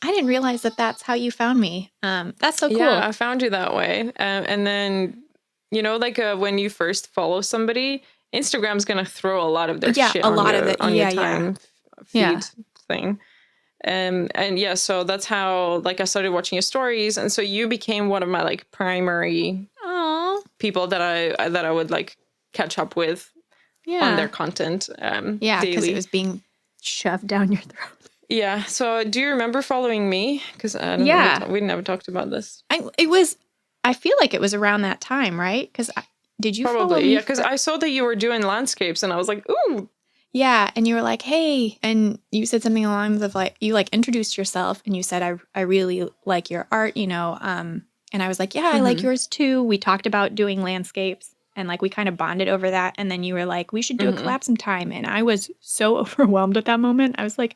S1: I didn't realize that that's how you found me. That's so cool.
S2: Yeah, I found you that way. And then, like when you first follow somebody, Instagram's going to throw a lot of their shit
S1: a lot of it.
S2: on your time feed thing. And so that's how like I started watching your stories. And so you became one of my like primary people that I would like catch up with on their content
S1: because
S2: daily.
S1: it was being shoved down your throat.
S2: Yeah. So do you remember following me? Because we never talked about this.
S1: I feel like it was around that time, right? Because did you follow me?
S2: Yeah, because I saw that you were doing landscapes and I was like, ooh.
S1: Yeah, and you were like, hey, and you said something along the lines of like, you like introduced yourself and you said, I really like your art, and I was like, yeah, I like yours too. We talked about doing landscapes and like we kind of bonded over that. And then you were like, we should do a collab sometime. And I was so overwhelmed at that moment. I was like,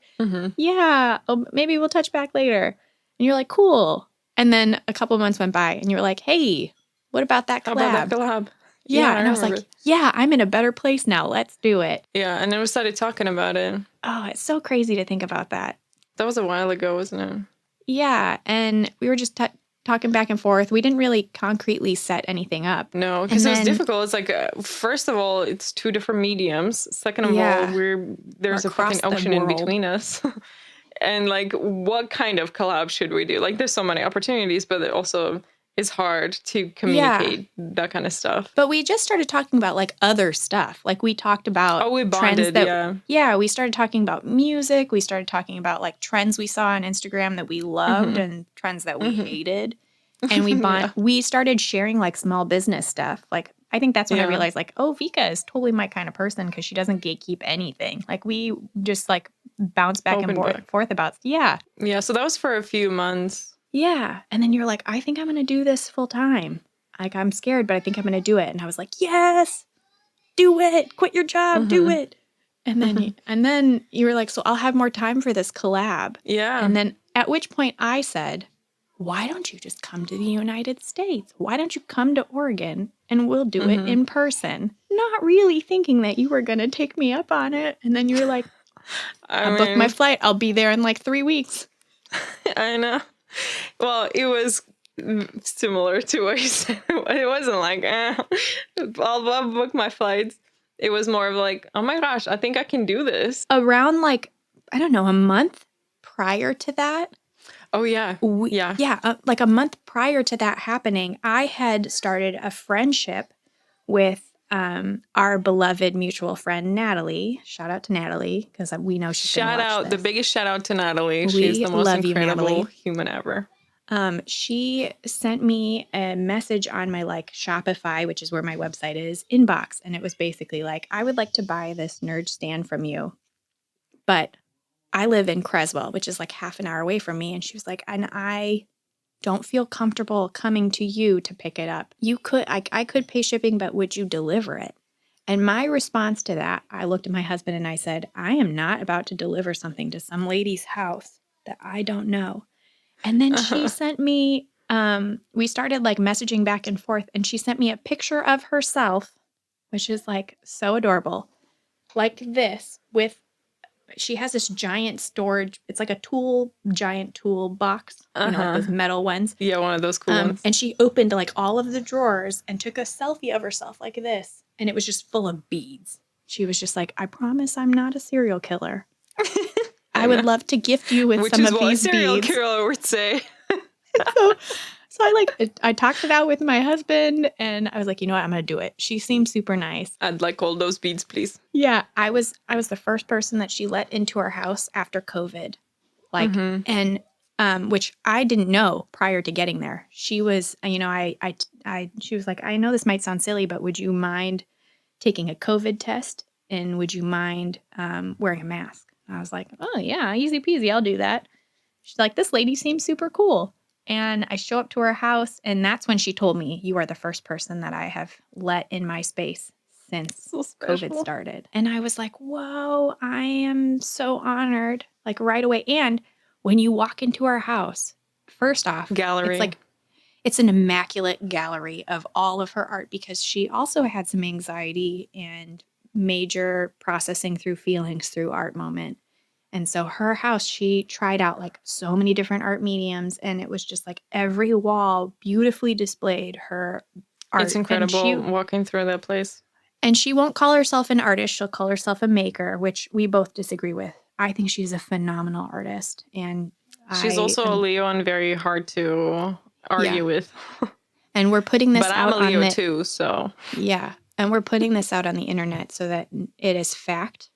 S1: yeah, maybe we'll touch back later. And you're like, cool. And then a couple of months went by and you were like, hey, what about that collab?
S2: How about that collab?
S1: Yeah, and I was like, yeah, I'm in a better place now. Let's do it.
S2: Yeah, and then we started talking about it.
S1: Oh, it's so crazy to think about that.
S2: That was a while ago, wasn't it?
S1: Yeah, and we were just talking back and forth. We didn't really concretely set anything up.
S2: No, because it was difficult. It's like, first of all, it's two different mediums. Second of all, there's a fucking ocean in between us. And like, what kind of collab should we do? Like, there's so many opportunities, but it also is hard to communicate that kind of stuff.
S1: But we just started talking about like other stuff. Like we talked about
S2: we bonded,
S1: we started talking about music. We started talking about like trends we saw on Instagram that we loved and trends that we hated. And we started sharing like small business stuff. Like I think that's when I realized like, oh, Vika is totally my kind of person because she doesn't gatekeep anything. Like we just like bounce back and forth about Yeah,
S2: so that was for a few months.
S1: Yeah. And then you're like, I think I'm going to do this full time. Like, I'm scared, but I think I'm going to do it. And I was like, yes, do it. Quit your job. Do it. And then you were like, so I'll have more time for this collab.
S2: Yeah.
S1: And then at which point I said, why don't you just come to the United States? Why don't you come to Oregon and we'll do it in person? Not really thinking that you were going to take me up on it. And then you were like, I booked my flight. I'll be there in like 3 weeks.
S2: I know. Well, it was similar to what you said. It wasn't like, I'll book my flights. It was more of like, oh my gosh, I think I can do this.
S1: Around like, I don't know, a month prior to that.
S2: Oh, yeah.
S1: Like a month prior to that happening, I had started a friendship with our beloved mutual friend, Natalie. Shout out to Natalie, because we know she's going to watch this.
S2: The biggest shout out to Natalie. She's the most incredible human ever.
S1: She sent me a message on my like Shopify, which is where my website is, inbox. And it was basically like, I would like to buy this nerd stand from you, but I live in Creswell, which is like half an hour away from me. And she was like, and I don't feel comfortable coming to you to pick it up. I could pay shipping, but would you deliver it? And my response to that, I looked at my husband and I said, I am not about to deliver something to some lady's house that I don't know. And then she sent me, we started like messaging back and forth, and she sent me a picture of herself, which is like so adorable, like this she has this giant storage. It's like a giant tool box, like those metal ones.
S2: Yeah, one of those cool ones.
S1: And she opened like all of the drawers and took a selfie of herself like this. And it was just full of beads. She was just like, I promise I'm not a serial killer. I would love to gift you with some of these beads. Which is what a serial
S2: killer would say.
S1: So I talked it out with my husband and I was like, you know what? I'm going to do it. She seems super nice.
S2: I'd like all those beads, please.
S1: Yeah. I was the first person that she let into her house after COVID. Like,
S2: Mhm.
S1: and which I didn't know prior to getting there. She was, she was like, I know this might sound silly, but would you mind taking a COVID test? And would you mind wearing a mask? And I was like, oh, yeah, easy peasy. I'll do that. She's like, this lady seems super cool. And I show up to her house, and that's when she told me, you are the first person that I have let in my space since
S2: So
S1: COVID
S2: special.
S1: started. And I was like, whoa, I am so honored, like right away. And when you walk into our house, first off,
S2: Gallery.
S1: it's an immaculate gallery of all of her art because she also had some anxiety and major processing through feelings through art moment. And so her house, she tried out like so many different art mediums, and it was just like every wall beautifully displayed her art.
S2: It's incredible walking through that place.
S1: And she won't call herself an artist. She'll call herself a maker, which we both disagree with. I think she's a phenomenal artist. And
S2: She's also a Leo and very hard to argue with.
S1: And we're putting this
S2: but
S1: out
S2: I'm a Leo
S1: on
S2: too, so.
S1: Yeah. And we're putting this out on the internet so that it is fact.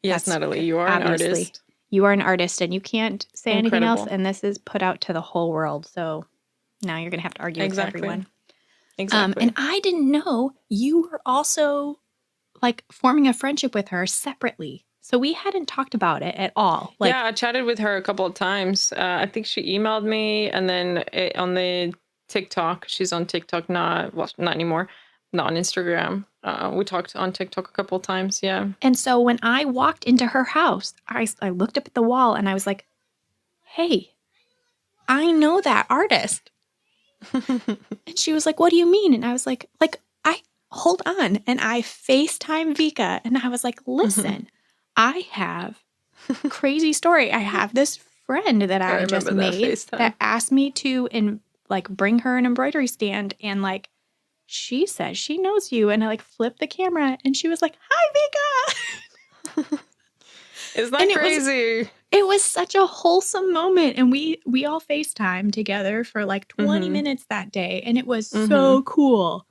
S2: Yes, Natalie, you are an artist.
S1: You are an artist and you can't say anything else.
S2: Incredible.
S1: And this is put out to the whole world. So now you're going to have to argue with everyone.
S2: Exactly.
S1: And I didn't know you were also like forming a friendship with her separately. So we hadn't talked about it at all. Like,
S2: yeah, I chatted with her a couple of times. I think she emailed me, and then on the TikTok, she's on TikTok not anymore, not on Instagram. We talked on TikTok a couple of times, yeah.
S1: And so when I walked into her house, I looked up at the wall and I was like, hey, I know that artist. And she was like, what do you mean? And I was like, hold on. And I FaceTime Vika and I was like, listen, I have crazy story. I have this friend that I just made that asked me to bring her an embroidery stand, and like she says she knows you, and I like flipped the camera and she was like, hi Vika.
S2: Isn't that crazy?
S1: It was such a wholesome moment, and we all FaceTime together for like 20 minutes that day, and it was so cool.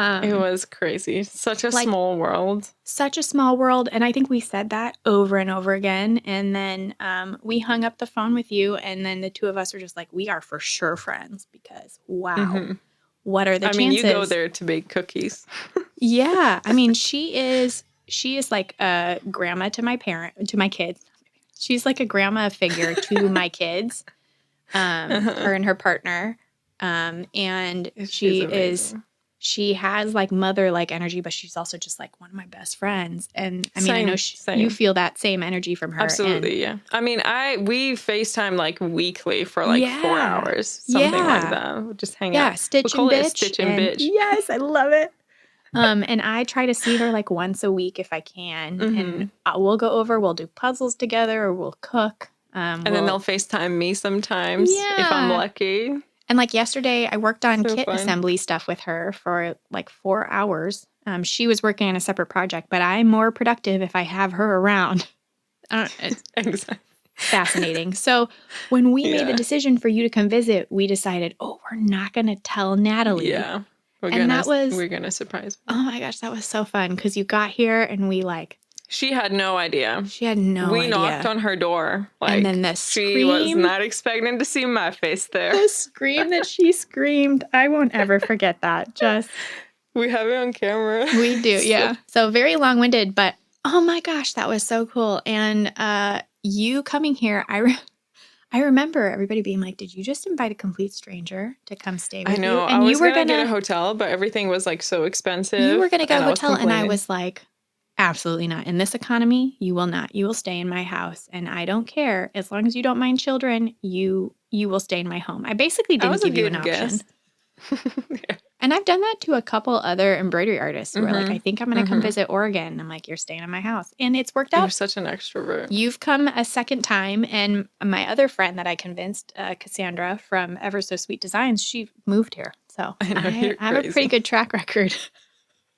S2: It was crazy. Such a small world.
S1: Such a small world. And I think we said that over and over again. And then we hung up the phone with you. And then the two of us were just like, we are for sure friends because, wow, what are the chances? I mean,
S2: you go there to bake cookies.
S1: Yeah. I mean, she is like a grandma to my kids. She's like a grandma figure to my kids, her and her partner. And she has like mother-like energy, but she's also just like one of my best friends. And I mean, I know you feel that same energy from her.
S2: Absolutely, yeah. I mean, we FaceTime like weekly for like 4 hours, something like that. We'll just hang out.
S1: Stitch and bitch. Yes, I love it. And I try to see her like once a week if I can. And we'll go over, we'll do puzzles together, or we'll cook.
S2: And then they'll FaceTime me sometimes if I'm lucky.
S1: And like yesterday, I worked on kit assembly stuff with her for like 4 hours. She was working on a separate project, but I'm more productive if I have her around. It's exactly. Fascinating. So when we made the decision for you to come visit, we decided, we're not going to tell Natalie.
S2: Yeah. We're going to surprise her.
S1: Oh my gosh, that was so fun because you got here and we
S2: she had no idea.
S1: We
S2: knocked on her door.
S1: And then the scream.
S2: She was not expecting to see my face there.
S1: The scream that she screamed. I won't ever forget that.
S2: We have it on camera.
S1: We do, yeah. So very long-winded, but oh my gosh, that was so cool. And you coming here, I remember everybody being like, did you just invite a complete stranger to come stay with you?
S2: I know.
S1: And
S2: you were going to get a hotel, but everything was like so expensive.
S1: You were going to get a hotel, and I was like, absolutely not. In this economy, you will not. You will stay in my house, and I don't care. As long as you don't mind children, you will stay in my home. I basically didn't give you an option. Yeah. And I've done that to a couple other embroidery artists who are like, I think I'm going to come visit Oregon. I'm like, you're staying in my house. And it's worked out.
S2: You're such an extrovert.
S1: You've come a second time. And my other friend that I convinced, Cassandra from Ever So Sweet Designs, she moved here. So I have a pretty good track record.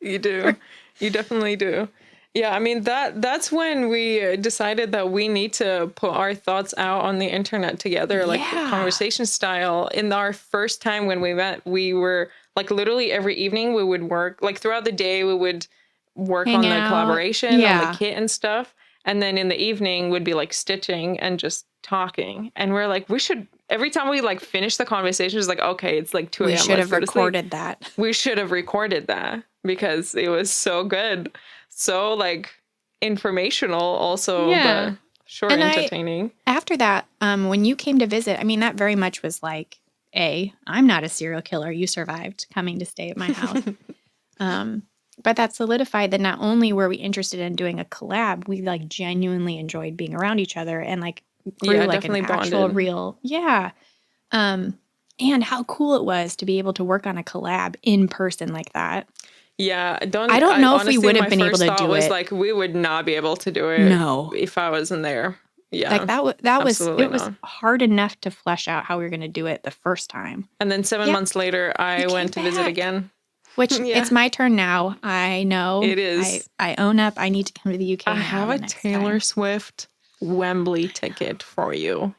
S2: You do. You definitely do. Yeah, I mean, that's when we decided that we need to put our thoughts out on the internet together, like conversation style. In our first time when we met, we were like literally every evening we would work, like throughout the day we would work on the collaboration, on the kit and stuff. And then in the evening would be like stitching and just talking, and we're like, we should, every time we like finish the conversation, it's like, okay, it's like 2 a.m.
S1: We should have recorded that.
S2: We should have recorded that because it was so good. So like informational also,
S1: Yeah.
S2: but sure,
S1: And
S2: entertaining.
S1: After that, when you came to visit, I mean, that very much was like, I'm not a serial killer. You survived coming to stay at my house. But that solidified that not only were we interested in doing a collab, we like genuinely enjoyed being around each other and like grew
S2: Yeah,
S1: like an
S2: definitely
S1: actual
S2: bonded.
S1: real, yeah. And how cool it was to be able to work on a collab in person like that.
S2: Yeah,
S1: I don't know if we
S2: honestly,
S1: would have
S2: my
S1: been able
S2: first
S1: to
S2: thought
S1: do
S2: was
S1: it.
S2: like, we would not be able to do it
S1: No.
S2: if I wasn't there. Yeah.
S1: Like that was
S2: absolutely
S1: it was
S2: not.
S1: hard enough to flesh out how we were going to do it the first time.
S2: And then 7
S1: Yeah,
S2: months later, I
S1: came
S2: went to visit
S1: back.
S2: again.
S1: Which
S2: Yeah.
S1: it's my turn now. I know.
S2: It is.
S1: I own up. I need to come to the UK
S2: I
S1: now.
S2: have
S1: the
S2: a
S1: next
S2: Taylor
S1: time.
S2: Swift Wembley ticket for you.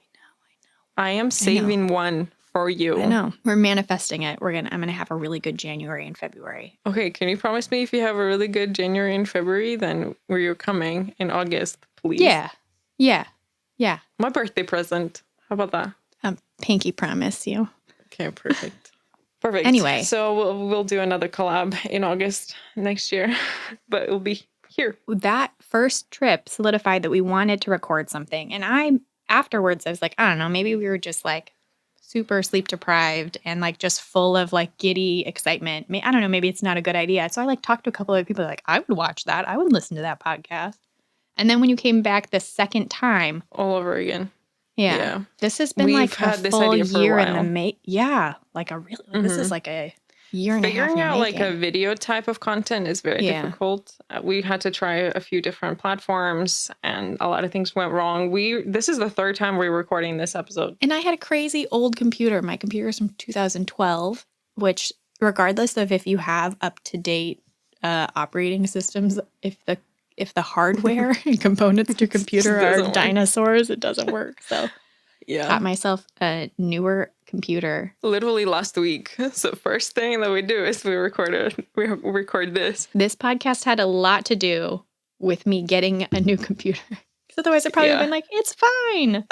S2: I am saving one for you.
S1: I know. We're manifesting it. I'm gonna have a really good January and February.
S2: Okay, can you promise me if you have a really good January and February, then where you're coming in August, please?
S1: Yeah.
S2: My birthday present. How about that?
S1: Pinky promise you.
S2: Okay, perfect. Perfect.
S1: Anyway.
S2: So we'll do another collab in August next year, but it'll be here.
S1: That first trip solidified that we wanted to record something. And afterwards, I was like, I don't know, maybe we were just like super sleep deprived and like just full of like giddy excitement. I don't know, maybe it's not a good idea. So I like talked to a couple of people like, I would watch that. I would listen to that podcast. And then when you came back the second time,
S2: All over again.
S1: yeah. This has been
S2: We've
S1: like
S2: had
S1: a
S2: this
S1: full
S2: idea for a
S1: year in the
S2: while.
S1: make. Yeah, like a really. This is like a year and a half.
S2: Figuring
S1: in the
S2: out like a
S1: making.
S2: video type of content is very difficult. We had to try a few different platforms, and a lot of things went wrong. This is the third time we're recording this episode.
S1: And I had a crazy old computer. My computer's from 2012, which, regardless of if you have up to date operating systems, if the hardware and components to your computer are
S2: doesn't work.
S1: dinosaurs, it doesn't work. So
S2: Yeah.
S1: got myself a newer computer.
S2: Literally last week. So first thing that we do is we record this.
S1: This podcast had a lot to do with me getting a new computer. Because otherwise I probably would have been like, it's fine.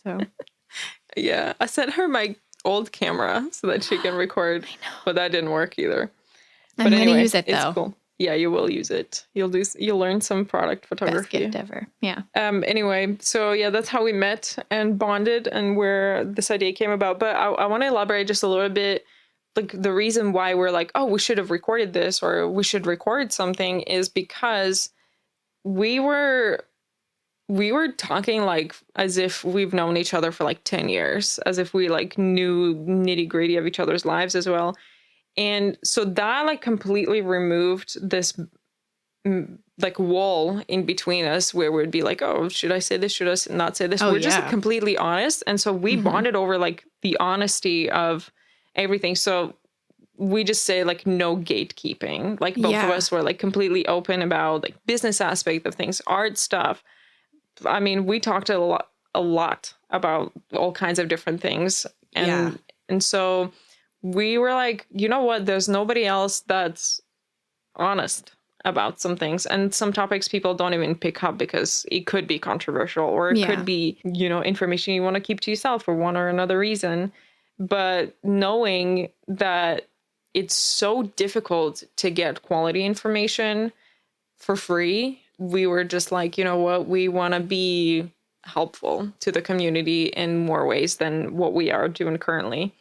S1: So
S2: Yeah. I sent her my old camera so that she can record. But that didn't work either.
S1: I'm going to use it though.
S2: It's cool. Yeah, you will use it. You'll learn some product
S1: Best
S2: photography.
S1: gift ever. Yeah.
S2: Anyway, so yeah, that's how we met and bonded and where this idea came about. But I want to elaborate just a little bit. Like the reason why we're like, oh, we should have recorded this or we should record something is because we were talking like as if we've known each other for like 10 years, as if we like knew nitty gritty of each other's lives as well. And so that like completely removed this like wall in between us where we'd be like, oh, should I say this? Should I not say this? We're just like, completely honest. And so we bonded over like the honesty of everything. So we just say like no gatekeeping. Like both of us were like completely open about like business aspect of things, art stuff. I mean, we talked a lot about all kinds of different things. And so we were like, you know what? There's nobody else that's honest about some things. And some topics people don't even pick up because it could be controversial or it could be, information you want to keep to yourself for one or another reason. But knowing that it's so difficult to get quality information for free, we were just like, you know what? We want to be helpful to the community in more ways than what we are doing currently.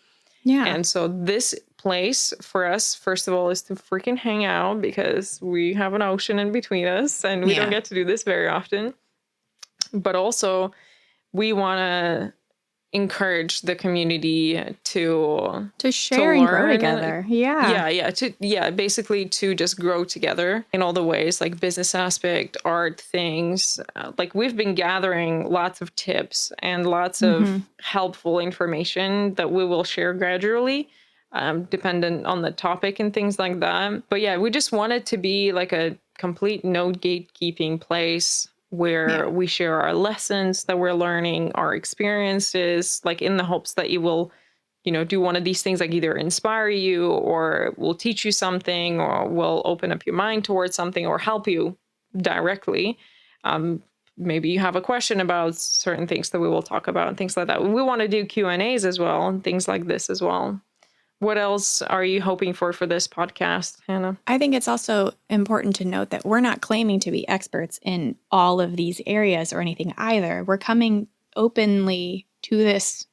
S2: Yeah. And so this place for us, first of all, is to freaking hang out because we have an ocean in between us and we don't get to do this very often. But also we want to encourage the community to
S1: share and grow together.
S2: Basically to just grow together in all the ways, like business aspect, art things. Like we've been gathering lots of tips and lots of helpful information that we will share gradually, dependent on the topic and things like that. But yeah, we just want it to be like a complete no gatekeeping place where we share our lessons that we're learning, our experiences, like in the hopes that you will, do one of these things, like either inspire you or will teach you something or will open up your mind towards something or help you directly. maybe you have a question about certain things that we will talk about and things like that. We want to do Q&As as well and things like this as well. What else are you hoping for this podcast, Hannah?
S1: I think it's also important to note that we're not claiming to be experts in all of these areas or anything either. We're coming openly to this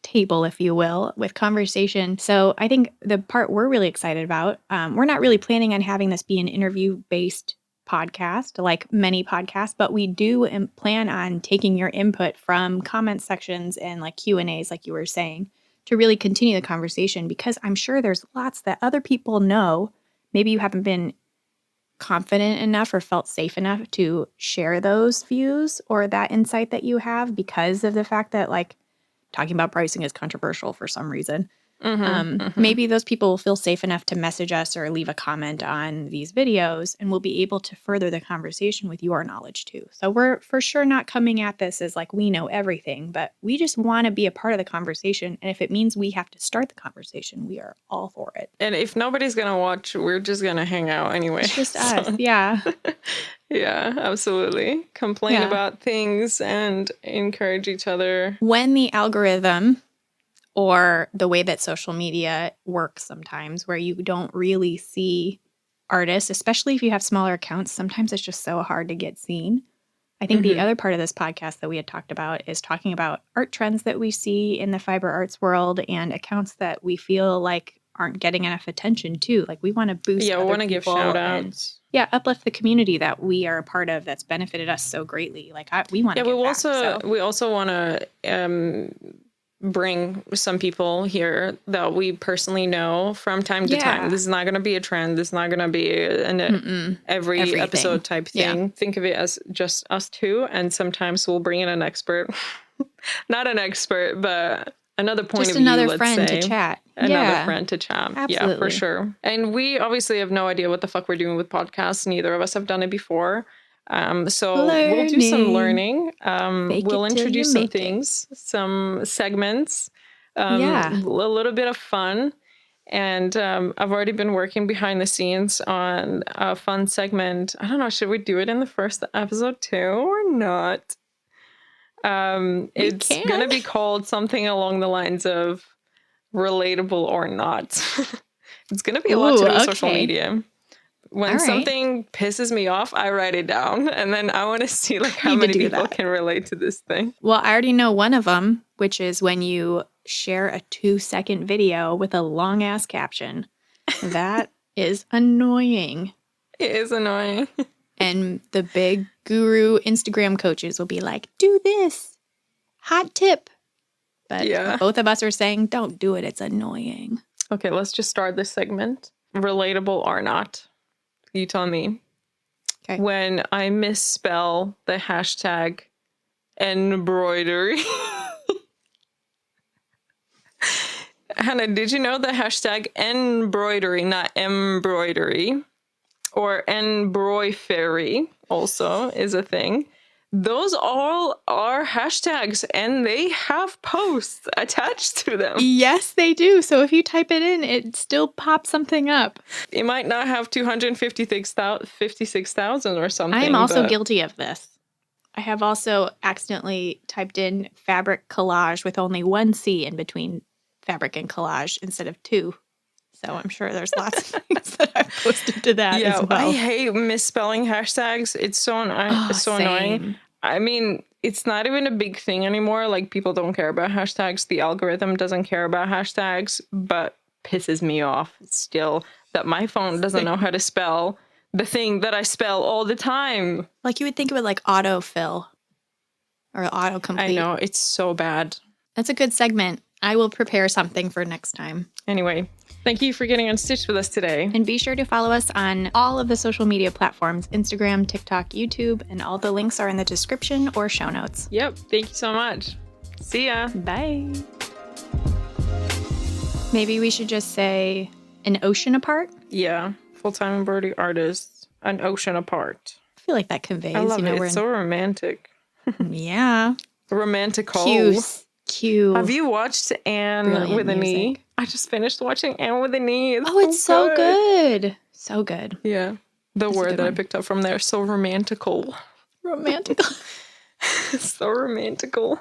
S1: table, if you will, with conversation. So I think the part we're really excited about, we're not really planning on having this be an interview-based podcast like many podcasts, but we do plan on taking your input from comment sections and like Q&As, like you were saying, to really continue the conversation, because I'm sure there's lots that other people know. Maybe you haven't been confident enough or felt safe enough to share those views or that insight that you have because of the fact that like talking about pricing is controversial for some reason. Maybe those people will feel safe enough to message us or leave a comment on these videos, and we'll be able to further the conversation with your knowledge too. So we're for sure not coming at this as like we know everything, but we just want to be a part of the conversation. And if it means we have to start the conversation, we are all for it.
S2: And if nobody's going to watch, we're just going to hang out anyway.
S1: It's just us. Yeah.
S2: Yeah, absolutely. Complain about things and encourage each other.
S1: When the algorithm or the way that social media works sometimes, where you don't really see artists, especially if you have smaller accounts, sometimes it's just so hard to get seen. I think the other part of this podcast that we had talked about is talking about art trends that we see in the fiber arts world and accounts that we feel like aren't getting enough attention too. Like we want to boost.
S2: Yeah, we want to give shout outs.
S1: Yeah, uplift the community that we are a part of that's benefited us so greatly. Like we want to. Yeah,
S2: we also want to bring some people here that we personally know from time to time. This is not going to be a trend. This is not going to be an every episode type thing. Yeah. Think of it as just us two, and sometimes we'll bring in an expert. Not an expert, but another point
S1: just
S2: of view,
S1: another friend to chat.
S2: Another friend to chat.
S1: Absolutely.
S2: Yeah, for sure. And we obviously have no idea what the fuck we're doing with podcasts. Neither of us have done it before. So we'll do some learning. We'll introduce some things, some segments, a little bit of fun. And I've already been working behind the scenes on a fun segment. I don't know, should we do it in the first episode too or not? It's going to be called something along the lines of relatable or not. It's going to be a lot to do with social media. When something pisses me off, I write it down, and then I want to see like how many people can relate to this thing.
S1: Well, I already know one of them, which is when you share a 2-second video with a long ass caption. That is annoying.
S2: It is annoying.
S1: And the big guru Instagram coaches will be like, do this. Hot tip. But both of us are saying, don't do it. It's annoying.
S2: Okay, let's just start this segment. Relatable or not. You tell me.
S1: Okay.
S2: When I misspell the hashtag embroidery. Hannah, did you know the hashtag embroidery, not embroidery, or embroidery also is a thing? Those all are hashtags, and they have posts attached to them.
S1: Yes, they do. So if you type it in, it still pops something up.
S2: It might not have 256,000 or something.
S1: I am also guilty of this. I have also accidentally typed in fabric collage with only one C in between fabric and collage instead of two. So I'm sure there's lots of things that I've posted to that as well.
S2: I hate misspelling hashtags. It's so annoying. I mean, it's not even a big thing anymore. Like, people don't care about hashtags. The algorithm doesn't care about hashtags, but pisses me off still that my phone doesn't know how to spell the thing that I spell all the time.
S1: Like, you would think it would like autofill or autocomplete.
S2: I know, it's so bad.
S1: That's a good segment. I will prepare something for next time.
S2: Anyway, thank you for getting unstitched with us today.
S1: And be sure to follow us on all of the social media platforms, Instagram, TikTok, YouTube, and all the links are in the description or show notes.
S2: Yep. Thank you so much. See ya.
S1: Bye. Maybe we should just say an ocean apart?
S2: Yeah. Full-time embroidery artist, an ocean apart.
S1: I feel like that conveys.
S2: I love it. It's so romantic.
S1: Yeah.
S2: Romantical.
S1: Cute.
S2: Have you watched Anne with an E? I just finished watching Anne with an E.
S1: It's so good. So good.
S2: Yeah. The word that I picked up from there, so romantical.
S1: Romantical.
S2: So romantical.